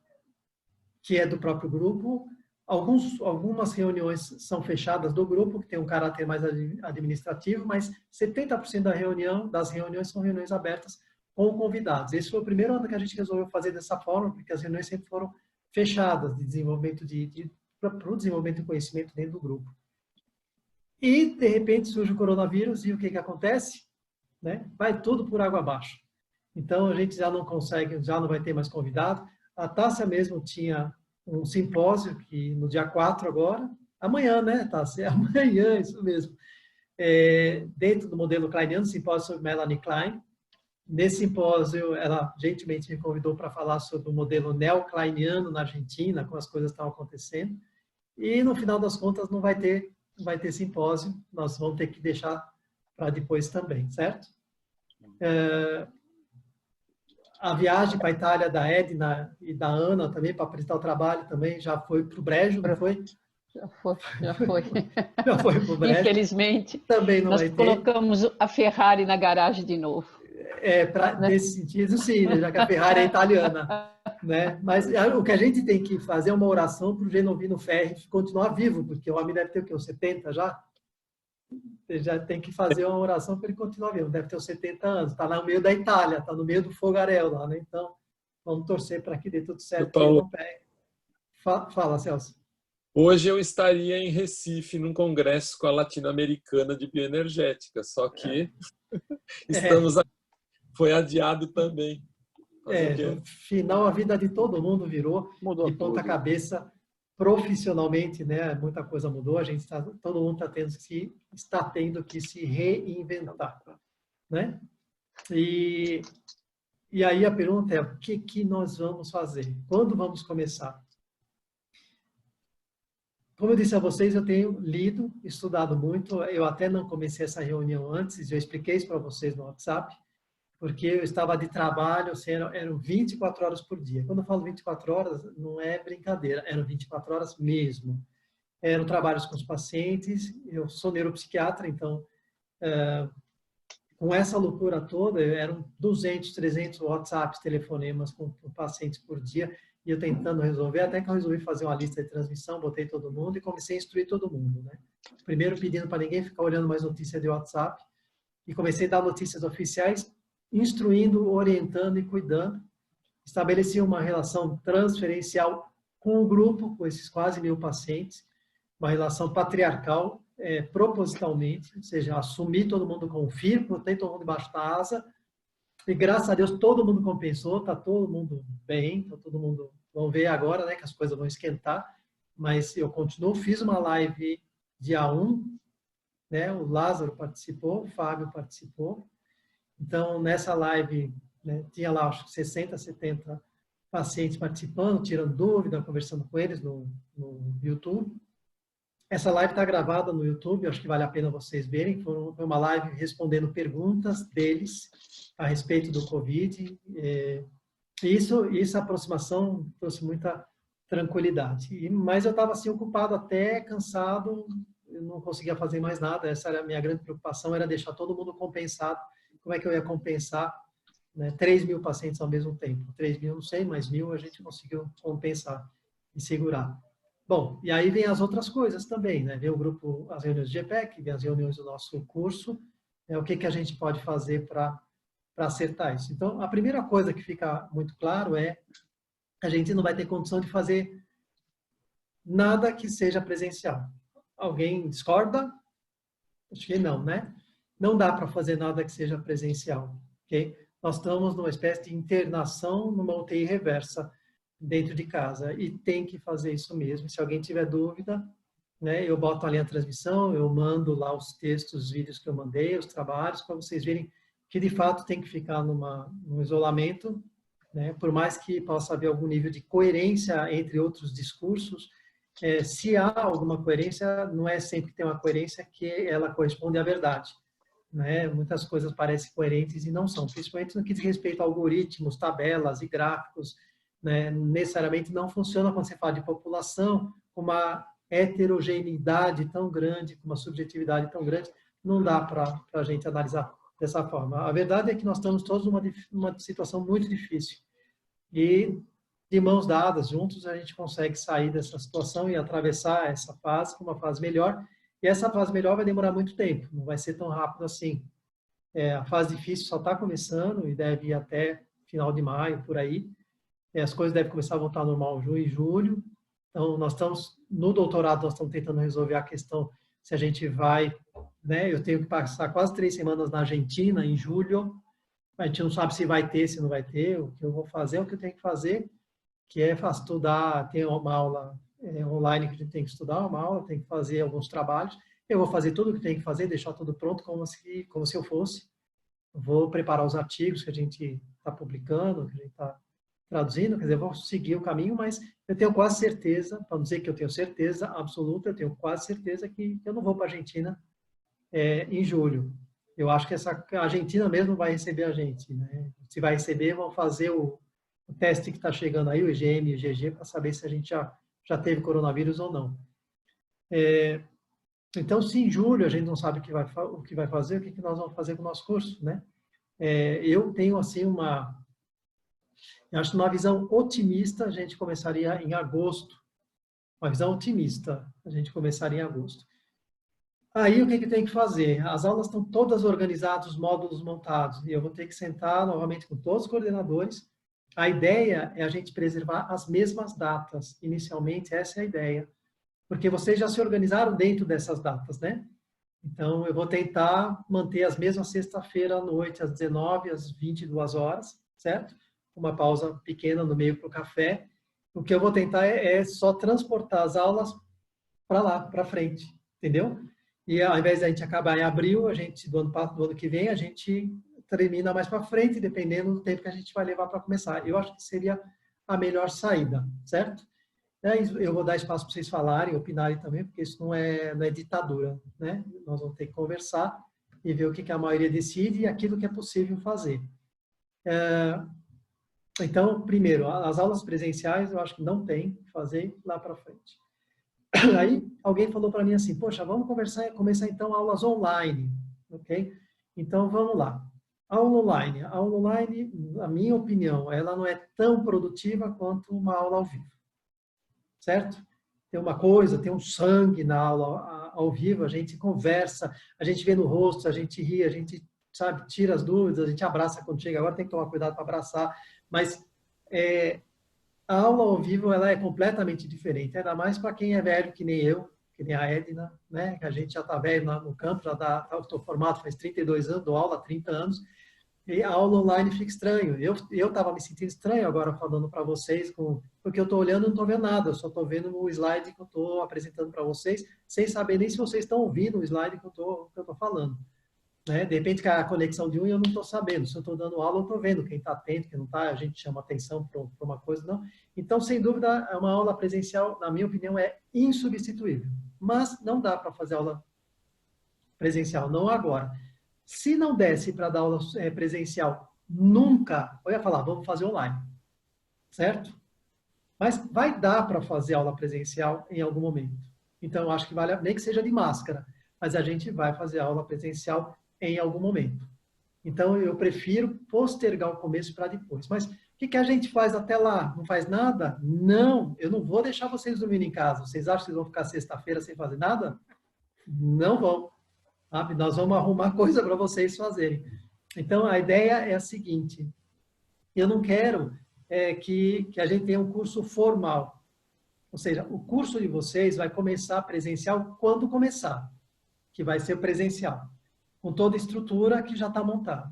que é do próprio grupo. Algumas reuniões são fechadas do grupo, que tem um caráter mais administrativo, mas 70% das reuniões são reuniões abertas com convidados. Esse foi o primeiro ano que a gente resolveu fazer dessa forma, porque as reuniões sempre foram fechadas de desenvolvimento para o desenvolvimento de conhecimento dentro do grupo. E, de repente, surge o coronavírus e o que acontece? Né? Vai tudo por água abaixo. Então, a gente já não consegue, já não vai ter mais convidado. A Tássia mesmo tinha um simpósio, que no dia 4 agora, amanhã, né, Tássia? Amanhã, isso mesmo. Dentro do modelo kleiniano, simpósio sobre Melanie Klein. nesse simpósio, ela gentilmente me convidou para falar sobre o modelo neocleiniano na Argentina, como as coisas estão acontecendo. E, no final das contas, não vai ter simpósio. Nós vamos ter que deixar para depois também, certo? A viagem para a Itália da Edna e da Ana também, para apresentar o trabalho também, já foi para o brejo, não foi? Já foi. Já foi para o brejo. Infelizmente, também não nós vai ter. Colocamos a Ferrari na garagem de novo. Nesse sentido, sim, né? Já que a Ferrari é italiana. Né? Mas o que a gente tem que fazer é uma oração para o Genovino Ferri continuar vivo, porque o homem deve ter o quê? Uns 70 já? Você já tem que fazer uma oração para ele continuar vivo. Deve ter uns 70 anos. Está lá no meio da Itália, está no meio do fogaréu lá, né? Então, vamos torcer para que dê tudo certo. Paulo, fala, Celso. Hoje eu estaria em Recife, num congresso com a Latino-Americana de Bioenergética, só que foi adiado também. No final, a vida de todo mundo mudou de ponta cabeça, profissionalmente, né? Muita coisa mudou. Todo mundo está tendo que se reinventar, né? E aí a pergunta é: o que nós vamos fazer? Quando vamos começar? Como eu disse a vocês, eu tenho lido, estudado muito. Eu até não comecei essa reunião antes. Eu expliquei isso para vocês no WhatsApp, porque eu estava de trabalho, eram 24 horas por dia. Quando eu falo 24 horas, não é brincadeira, eram 24 horas mesmo. Eram trabalhos com os pacientes, eu sou neuropsiquiatra, então, com essa loucura toda, eram 200, 300 WhatsApps, telefonemas com pacientes por dia, e eu tentando resolver, até que eu resolvi fazer uma lista de transmissão, botei todo mundo e comecei a instruir todo mundo, né? Primeiro pedindo para ninguém ficar olhando mais notícias de WhatsApp, e comecei a dar notícias oficiais, instruindo, orientando e cuidando. Estabeleci uma relação transferencial com o grupo, com esses quase 1000 pacientes, uma relação patriarcal, propositalmente, ou seja, assumi todo mundo com o fio, botei todo mundo debaixo da asa, e graças a Deus todo mundo compensou, está todo mundo bem, tá todo mundo, vamos ver agora, né, que as coisas vão esquentar, mas eu continuo, fiz uma live dia 1, né, o Lázaro participou, o Fábio participou. Então, nessa live, né, tinha lá, acho que 60, 70 pacientes participando, tirando dúvida, conversando com eles no YouTube. Essa live está gravada no YouTube, acho que vale a pena vocês verem. Foi uma live respondendo perguntas deles a respeito do Covid. Essa aproximação trouxe muita tranquilidade. Mas eu estava assim, ocupado, até cansado, eu não conseguia fazer mais nada. Essa era a minha grande preocupação, era deixar todo mundo compensado. Como é que eu ia compensar, né, 3.000 pacientes ao mesmo tempo? 3.000, não sei, mas 1.000 a gente conseguiu compensar e segurar. Bom, e aí vem as outras coisas também, né? Vem o grupo, as reuniões de GPEC, vem as reuniões do nosso curso, o que a gente pode fazer para acertar isso. Então, a primeira coisa que fica muito claro é que a gente não vai ter condição de fazer nada que seja presencial. Alguém discorda? Acho que não, né? Não dá para fazer nada que seja presencial, ok? Nós estamos numa espécie de internação numa UTI reversa dentro de casa e tem que fazer isso mesmo. Se alguém tiver dúvida, né, eu boto ali a transmissão, eu mando lá os textos, os vídeos que eu mandei, os trabalhos, para vocês verem que de fato tem que ficar num isolamento, né, por mais que possa haver algum nível de coerência entre outros discursos, se há alguma coerência, não é sempre que tem uma coerência que ela corresponde à verdade. Né? Muitas coisas parecem coerentes e não são, principalmente no que diz respeito a algoritmos, tabelas e gráficos, né? Necessariamente não funciona quando você fala de população, com uma heterogeneidade tão grande, com uma subjetividade tão grande, não dá para a gente analisar dessa forma. A verdade é que nós estamos todos numa situação muito difícil e de mãos dadas, juntos, a gente consegue sair dessa situação e atravessar essa fase com uma fase melhor. E essa fase melhor vai demorar muito tempo, não vai ser tão rápido assim. A fase difícil só está começando e deve ir até final de maio, por aí. As coisas devem começar a voltar ao normal em junho e julho. Então, nós estamos, no doutorado, nós estamos tentando resolver a questão se a gente vai, né? Eu tenho que passar quase 3 semanas na Argentina, em julho. A gente não sabe se vai ter, se não vai ter. O que eu vou fazer é o que eu tenho que fazer, que é estudar, tem uma aula online que a gente tem que estudar, uma aula, tem que fazer alguns trabalhos. Eu vou fazer tudo o que tem que fazer, deixar tudo pronto como se eu fosse. vou preparar os artigos que a gente está publicando, que a gente está traduzindo, quer dizer, eu vou seguir o caminho, mas eu tenho quase certeza, para não dizer que eu tenho certeza absoluta, eu tenho quase certeza que eu não vou para a Argentina em julho. Eu acho que a Argentina mesmo vai receber a gente, né? Se vai receber, vão fazer o teste que está chegando aí, o IgM e o IgG, para saber se a gente já teve coronavírus ou não. Então, se em julho a gente não sabe o que vai fazer, o que nós vamos fazer com o nosso curso, né? Eu tenho, assim, eu acho uma visão otimista, a gente começaria em agosto. Uma visão otimista, a gente começaria em agosto. Aí, o que tem que fazer? As aulas estão todas organizadas, os módulos montados, e eu vou ter que sentar novamente com todos os coordenadores. A ideia é a gente preservar as mesmas datas. Inicialmente, essa é a ideia. Porque vocês já se organizaram dentro dessas datas, né? Então, eu vou tentar manter as mesmas sexta-feira à noite, às 19, às 22 horas, certo? Uma pausa pequena no meio para o café. O que eu vou tentar é só transportar as aulas para lá, para frente, entendeu? E ao invés de a gente acabar em abril, do ano que vem, a gente termina mais para frente, dependendo do tempo que a gente vai levar para começar. Eu acho que seria a melhor saída, certo? Eu vou dar espaço para vocês falarem, opinarem também, porque isso não é ditadura, né? Nós vamos ter que conversar e ver o que a maioria decide e aquilo que é possível fazer. Então, primeiro, as aulas presenciais eu acho que não tem que fazer lá para frente. Aí alguém falou para mim assim, poxa, vamos começar então aulas online, ok? Então, vamos lá. A aula online, na minha opinião, ela não é tão produtiva quanto uma aula ao vivo. Certo? Tem uma coisa, tem um sangue na aula ao vivo, a gente conversa, a gente vê no rosto, a gente ri, a gente, sabe, tira as dúvidas, a gente abraça quando chega. Agora tem que tomar cuidado para abraçar, mas a aula ao vivo ela é completamente diferente, ainda mais para quem é velho, que nem eu, que nem a Edna, né? Que a gente já está velho no campo, já estou formado faz 32 anos, dou aula há 30 anos, e a aula online fica estranho. Eu estava me sentindo estranho agora falando para vocês, porque eu estou olhando e não estou vendo nada, eu só estou vendo o slide que eu estou apresentando para vocês, sem saber nem se vocês estão ouvindo o slide que eu estou falando. Né? De repente, a conexão de um eu não estou sabendo. Se eu estou dando aula, eu estou vendo quem está atento, quem não está, a gente chama atenção para uma coisa, não. Então, sem dúvida, uma aula presencial, na minha opinião, é insubstituível. Mas não dá para fazer aula presencial, não agora. Se não desse para dar aula presencial nunca, eu ia falar, vamos fazer online, certo? Mas vai dar para fazer aula presencial em algum momento. Então, eu acho que vale, nem que seja de máscara, mas a gente vai fazer aula presencial em algum momento. Então, eu prefiro postergar o começo para depois. Mas o que a gente faz até lá? Não faz nada? Não, eu não vou deixar vocês dormirem em casa. Vocês acham que vocês vão ficar sexta-feira sem fazer nada? Não vão. Sabe? Nós vamos arrumar coisa para vocês fazerem. Então, a ideia é a seguinte. Eu não quero que a gente tenha um curso formal. Ou seja, o curso de vocês vai começar presencial quando começar, que vai ser presencial, com toda a estrutura que já está montada.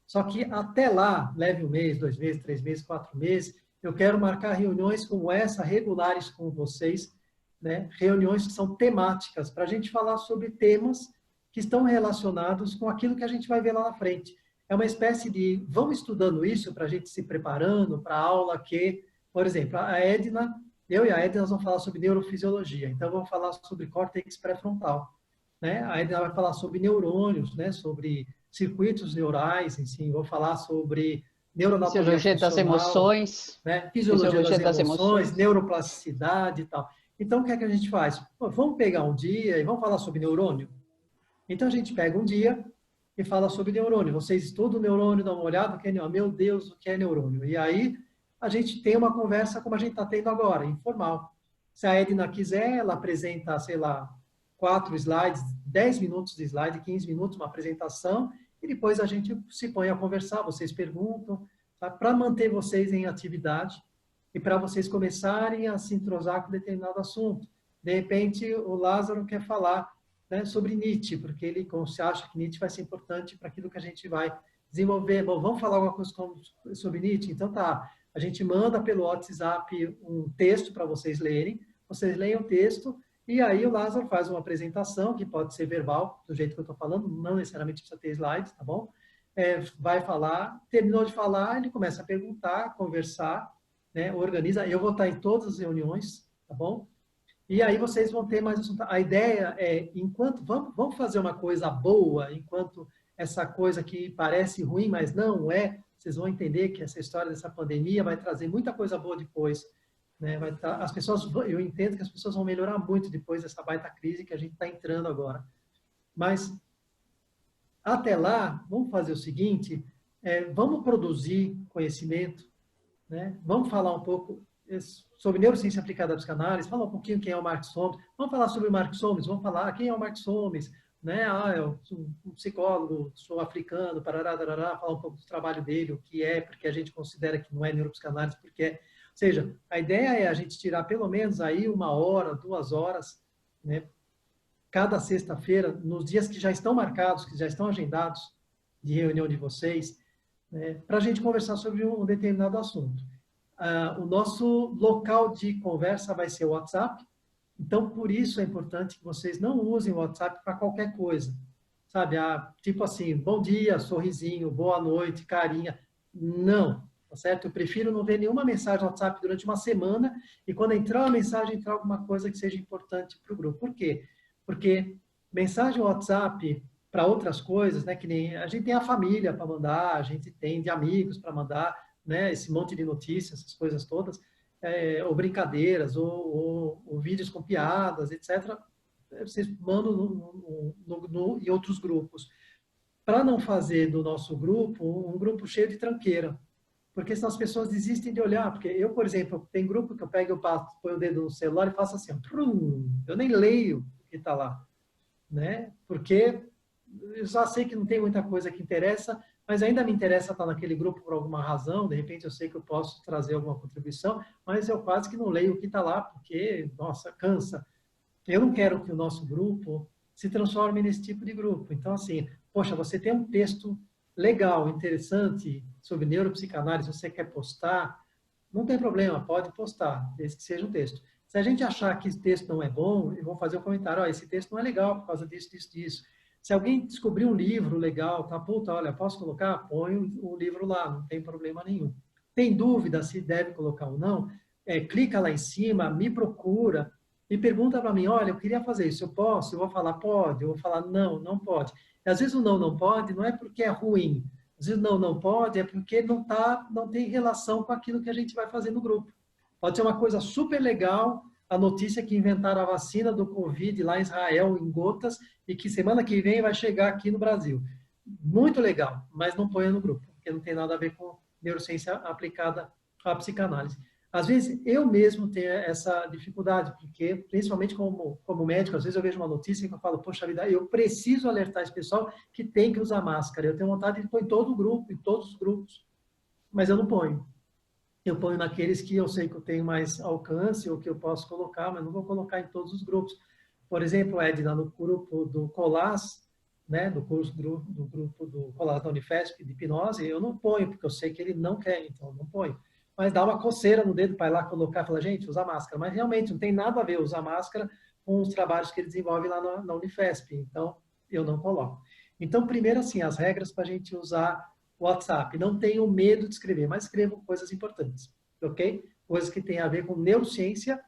Só que até lá, leve 1 mês, 2 meses, 3 meses, 4 meses, eu quero marcar reuniões como essa, regulares com vocês, né? Reuniões que são temáticas, para a gente falar sobre temas que estão relacionados com aquilo que a gente vai ver lá na frente. É uma espécie de, vamos estudando isso para a gente se preparando para a aula que, por exemplo, a Edna, eu e a Edna nós vamos falar sobre neurofisiologia, então vamos falar sobre córtex pré-frontal. Né? A Edna vai falar sobre neurônios, né? Sobre circuitos neurais, assim, vou falar sobre neuroanatomia fisiologia das emoções, né? Fisiologia das emoções, neuroplasticidade e tal. Então, o que é que a gente faz? Pô, vamos pegar um dia e vamos falar sobre neurônio? Então, a gente pega um dia e fala sobre neurônio. Vocês estudam o neurônio, dão uma olhada, que é, meu Deus, o que é neurônio? E aí, a gente tem uma conversa como a gente está tendo agora, informal. Se a Edna quiser, ela apresenta, sei lá, 4 slides, 10 minutos de slide, 15 minutos, uma apresentação, e depois a gente se põe a conversar, vocês perguntam, tá? Para manter vocês em atividade e para vocês começarem a se entrosar com determinado assunto. De repente, o Lázaro quer falar, né, sobre Nietzsche, porque ele acha que Nietzsche vai ser importante para aquilo que a gente vai desenvolver. Bom, vamos falar alguma coisa sobre Nietzsche? Então tá, a gente manda pelo WhatsApp um texto para vocês lerem, vocês leem o texto, e aí o Lázaro faz uma apresentação, que pode ser verbal, do jeito que eu estou falando, não necessariamente precisa ter slides, tá bom? vai falar, terminou de falar, ele começa a perguntar, conversar, né, organiza. Eu vou estar em todas as reuniões, tá bom? E aí vocês vão ter mais assunto. A ideia é, enquanto vamos fazer uma coisa boa, enquanto essa coisa que parece ruim, mas não é, vocês vão entender que essa história dessa pandemia vai trazer muita coisa boa depois, né? As pessoas, eu entendo que as pessoas vão melhorar muito depois dessa baita crise que a gente está entrando agora. Mas até lá, vamos fazer o seguinte: vamos produzir conhecimento, né? Vamos falar um pouco sobre neurociência aplicada à psicanálise, falar um pouquinho quem é o Mark Solms, vamos falar sobre o Mark Solms, vamos falar quem é o Mark Solms, né? Eu sou um psicólogo, sou africano, parará, tarará, falar um pouco do trabalho dele, o que é, porque a gente considera que não é neuropsicanálise, porque é. Ou seja, a ideia é a gente tirar pelo menos aí 1 hora, 2 horas, né? Cada sexta-feira, nos dias que já estão marcados, que já estão agendados de reunião de vocês, né? Para a gente conversar sobre um determinado assunto. O nosso local de conversa vai ser o WhatsApp, então por isso é importante que vocês não usem o WhatsApp para qualquer coisa, sabe? Tipo assim, bom dia, sorrisinho, boa noite, carinha. Não, tá certo? Eu prefiro não ver nenhuma mensagem no WhatsApp durante uma semana e quando entrar uma mensagem, entrar alguma coisa que seja importante para o grupo. Por quê? Porque mensagem WhatsApp para outras coisas, né? Que nem a gente tem a família para mandar, a gente tem de amigos para mandar, né, esse monte de notícias, essas coisas todas, ou brincadeiras, ou vídeos com piadas, etc. Vocês mandam em outros grupos. Para não fazer do nosso grupo um grupo cheio de tranqueira, porque senão as pessoas desistem de olhar. Porque eu, por exemplo, tem grupo que eu pego, eu ponho o dedo no celular e faço assim, eu nem leio o que está lá, né? Porque eu já sei que não tem muita coisa que interessa, mas ainda me interessa estar naquele grupo por alguma razão, de repente eu sei que eu posso trazer alguma contribuição, mas eu quase que não leio o que está lá, porque, nossa, cansa. Eu não quero que o nosso grupo se transforme nesse tipo de grupo. Então, assim, poxa, você tem um texto legal, interessante, sobre neuropsicanálise, você quer postar, não tem problema, pode postar, desde que seja um texto. Se a gente achar que esse texto não é bom, eu vou fazer um comentário, esse texto não é legal por causa disso, disso, disso. Se alguém descobrir um livro legal, tá, puta, olha, posso colocar? Põe o livro lá, não tem problema nenhum. Tem dúvida se deve colocar ou não? Clica lá em cima, me procura e pergunta para mim, olha, eu queria fazer isso, eu posso? Eu vou falar, pode. Eu vou falar, não, não pode. E às vezes o não pode não é porque é ruim. Às vezes o não pode é porque não tem relação com aquilo que a gente vai fazer no grupo. Pode ser uma coisa super legal, a notícia que inventaram a vacina do Covid lá em Israel, em gotas, e que semana que vem vai chegar aqui no Brasil. Muito legal, mas não ponha no grupo, porque não tem nada a ver com neurociência aplicada à psicanálise. Às vezes, eu mesmo tenho essa dificuldade, porque, principalmente como médico, às vezes eu vejo uma notícia que eu falo, poxa vida, eu preciso alertar esse pessoal que tem que usar máscara. Eu tenho vontade de pôr em todo o grupo, em todos os grupos, mas eu não ponho. Eu ponho naqueles que eu sei que eu tenho mais alcance ou que eu posso colocar, mas não vou colocar em todos os grupos. Por exemplo, Edna, no grupo do Colas, né, do grupo do Colas da Unifesp de hipnose, eu não ponho, porque eu sei que ele não quer, então eu não ponho. Mas dá uma coceira no dedo para ir lá colocar e falar, gente, usar máscara. Mas realmente não tem nada a ver usar máscara com os trabalhos que ele desenvolve lá na Unifesp. Então, eu não coloco. Então, primeiro, assim, as regras para a gente usar WhatsApp. Não tenham medo de escrever, mas escrevam coisas importantes, ok? Coisas que têm a ver com neurociência,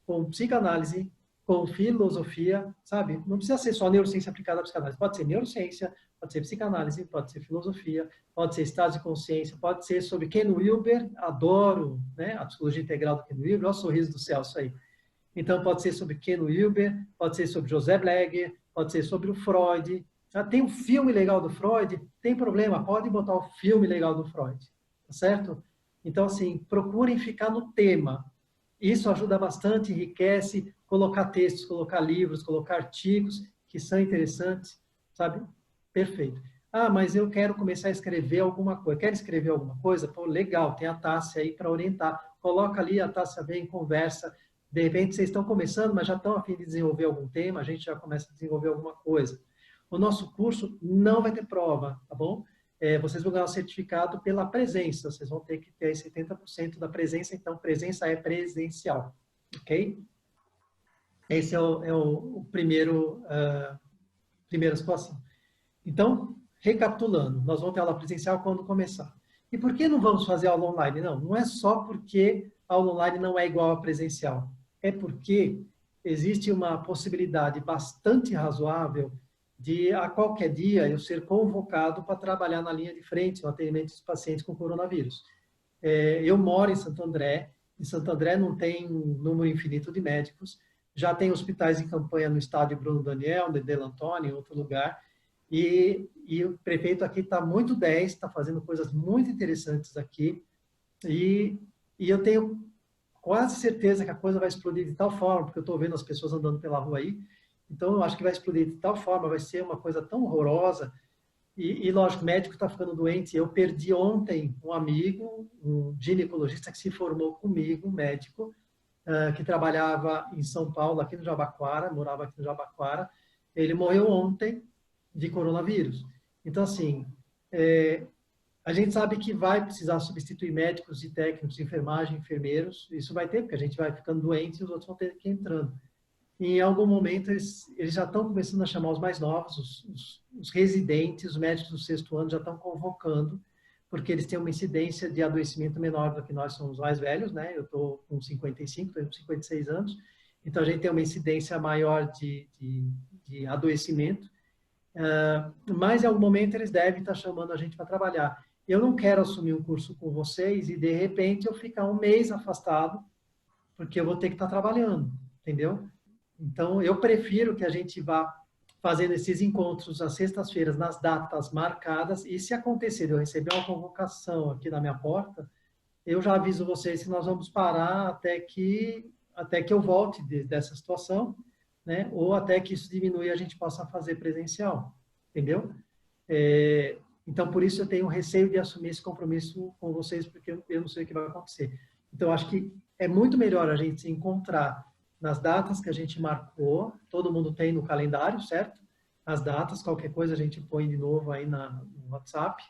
com psicanálise, com filosofia, sabe? Não precisa ser só neurociência aplicada à psicanálise. Pode ser neurociência, pode ser psicanálise, pode ser filosofia, pode ser estado de consciência, pode ser sobre Ken Wilber, adoro, né? A psicologia integral do Ken Wilber, olha o sorriso do céu, isso aí. Então, pode ser sobre Ken Wilber, pode ser sobre José Blegger, pode ser sobre o Freud. Tem um filme legal do Freud? Tem problema, pode botar o filme legal do Freud, tá certo? Então, assim, procurem ficar no tema. Isso ajuda bastante, enriquece, colocar textos, colocar livros, colocar artigos que são interessantes, sabe? Perfeito. Ah, mas eu quero começar a escrever alguma coisa. Quer escrever alguma coisa? Pô, legal, tem a Tássia aí para orientar. Coloca ali, a Tássia vem, conversa. De repente, vocês estão começando, mas já estão a fim de desenvolver algum tema, a gente já começa a desenvolver alguma coisa. O nosso curso não vai ter prova, tá bom? Vocês vão ganhar um certificado pela presença, vocês vão ter que ter 70% da presença, então presença é presencial, ok? Esse é o primeira situação. Então, recapitulando, nós vamos ter aula presencial quando começar. E por que não vamos fazer aula online? Não, não é só porque a aula online não é igual à presencial. É porque existe uma possibilidade bastante razoável de, a qualquer dia, eu ser convocado para trabalhar na linha de frente no atendimento dos pacientes com coronavírus. Eu moro em Santo André não tem um número infinito de médicos, já tem hospitais em campanha no estádio Bruno Daniel, de Del Antônio, em outro lugar, e o prefeito aqui está muito 10, está fazendo coisas muito interessantes aqui, e eu tenho quase certeza que a coisa vai explodir de tal forma, porque eu estou vendo as pessoas andando pela rua aí, então eu acho que vai explodir de tal forma, vai ser uma coisa tão horrorosa, e lógico, o médico está ficando doente. Eu perdi ontem um amigo, um ginecologista que se formou comigo, um médico, que trabalhava em São Paulo, aqui no Jabaquara, morava aqui no Jabaquara. Ele morreu ontem de coronavírus. Então, assim, a gente sabe que vai precisar substituir médicos e técnicos de enfermagem, enfermeiros. Isso vai ter, porque a gente vai ficando doente e os outros vão ter que ir entrando. E em algum momento, eles já estão começando a chamar os mais novos, os residentes, os médicos do 6º ano já estão convocando, porque eles têm uma incidência de adoecimento menor do que nós somos mais velhos, né? Eu estou com 55, estou com 56 anos, então a gente tem uma incidência maior de adoecimento, mas em algum momento eles devem estar chamando a gente para trabalhar. Eu não quero assumir um curso com vocês e, de repente, eu ficar um mês afastado, porque eu vou ter que estar trabalhando, entendeu? Então, eu prefiro que a gente vá fazendo esses encontros às sextas-feiras, nas datas marcadas, e se acontecer de eu receber uma convocação aqui na minha porta, eu já aviso vocês que nós vamos parar até que eu volte dessa situação, né? Ou até que isso diminua e a gente possa fazer presencial, entendeu? Então, por isso eu tenho receio de assumir esse compromisso com vocês, porque eu não sei o que vai acontecer. Então, acho que é muito melhor a gente se encontrar nas datas que a gente marcou, todo mundo tem no calendário, certo? As datas, qualquer coisa a gente põe de novo aí no WhatsApp.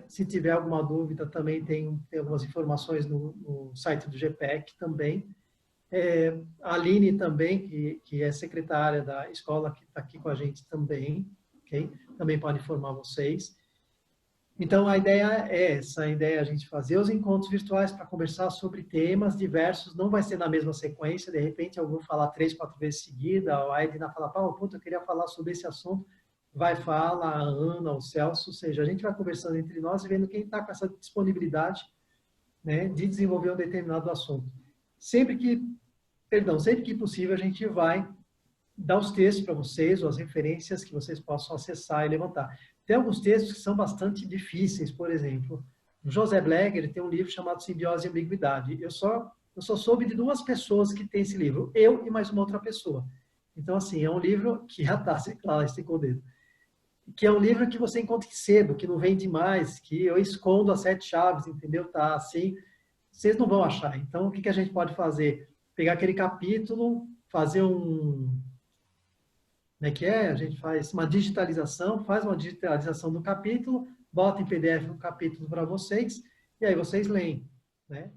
Se tiver alguma dúvida, também tem algumas informações no site do GPEC também. A Aline também, que é secretária da escola, que está aqui com a gente também, ok? Também pode informar vocês. Então, a ideia é essa, a ideia é a gente fazer os encontros virtuais para conversar sobre temas diversos, não vai ser na mesma sequência, de repente eu vou falar 3, 4 vezes seguida, a Edna fala, eu queria falar sobre esse assunto, vai falar, a Ana, o Celso, ou seja, a gente vai conversando entre nós e vendo quem está com essa disponibilidade, né, de desenvolver um determinado assunto. Sempre que possível, a gente vai dar os textos para vocês, ou as referências que vocês possam acessar e levantar. Tem alguns textos que são bastante difíceis, por exemplo, o José Blegger tem um livro chamado Simbiose e Ambiguidade. Eu só soube de 2 pessoas que têm esse livro, eu e mais uma outra pessoa. Então, assim, é um livro que já está, claro, esticou o dedo, que é um livro que você encontra cedo, que não vende mais, que eu escondo as 7 chaves, entendeu? Tá assim, vocês não vão achar. Então, o que a gente pode fazer? Pegar aquele capítulo, fazer a gente faz uma digitalização do capítulo, bota em PDF o capítulo para vocês, e aí vocês leem, né?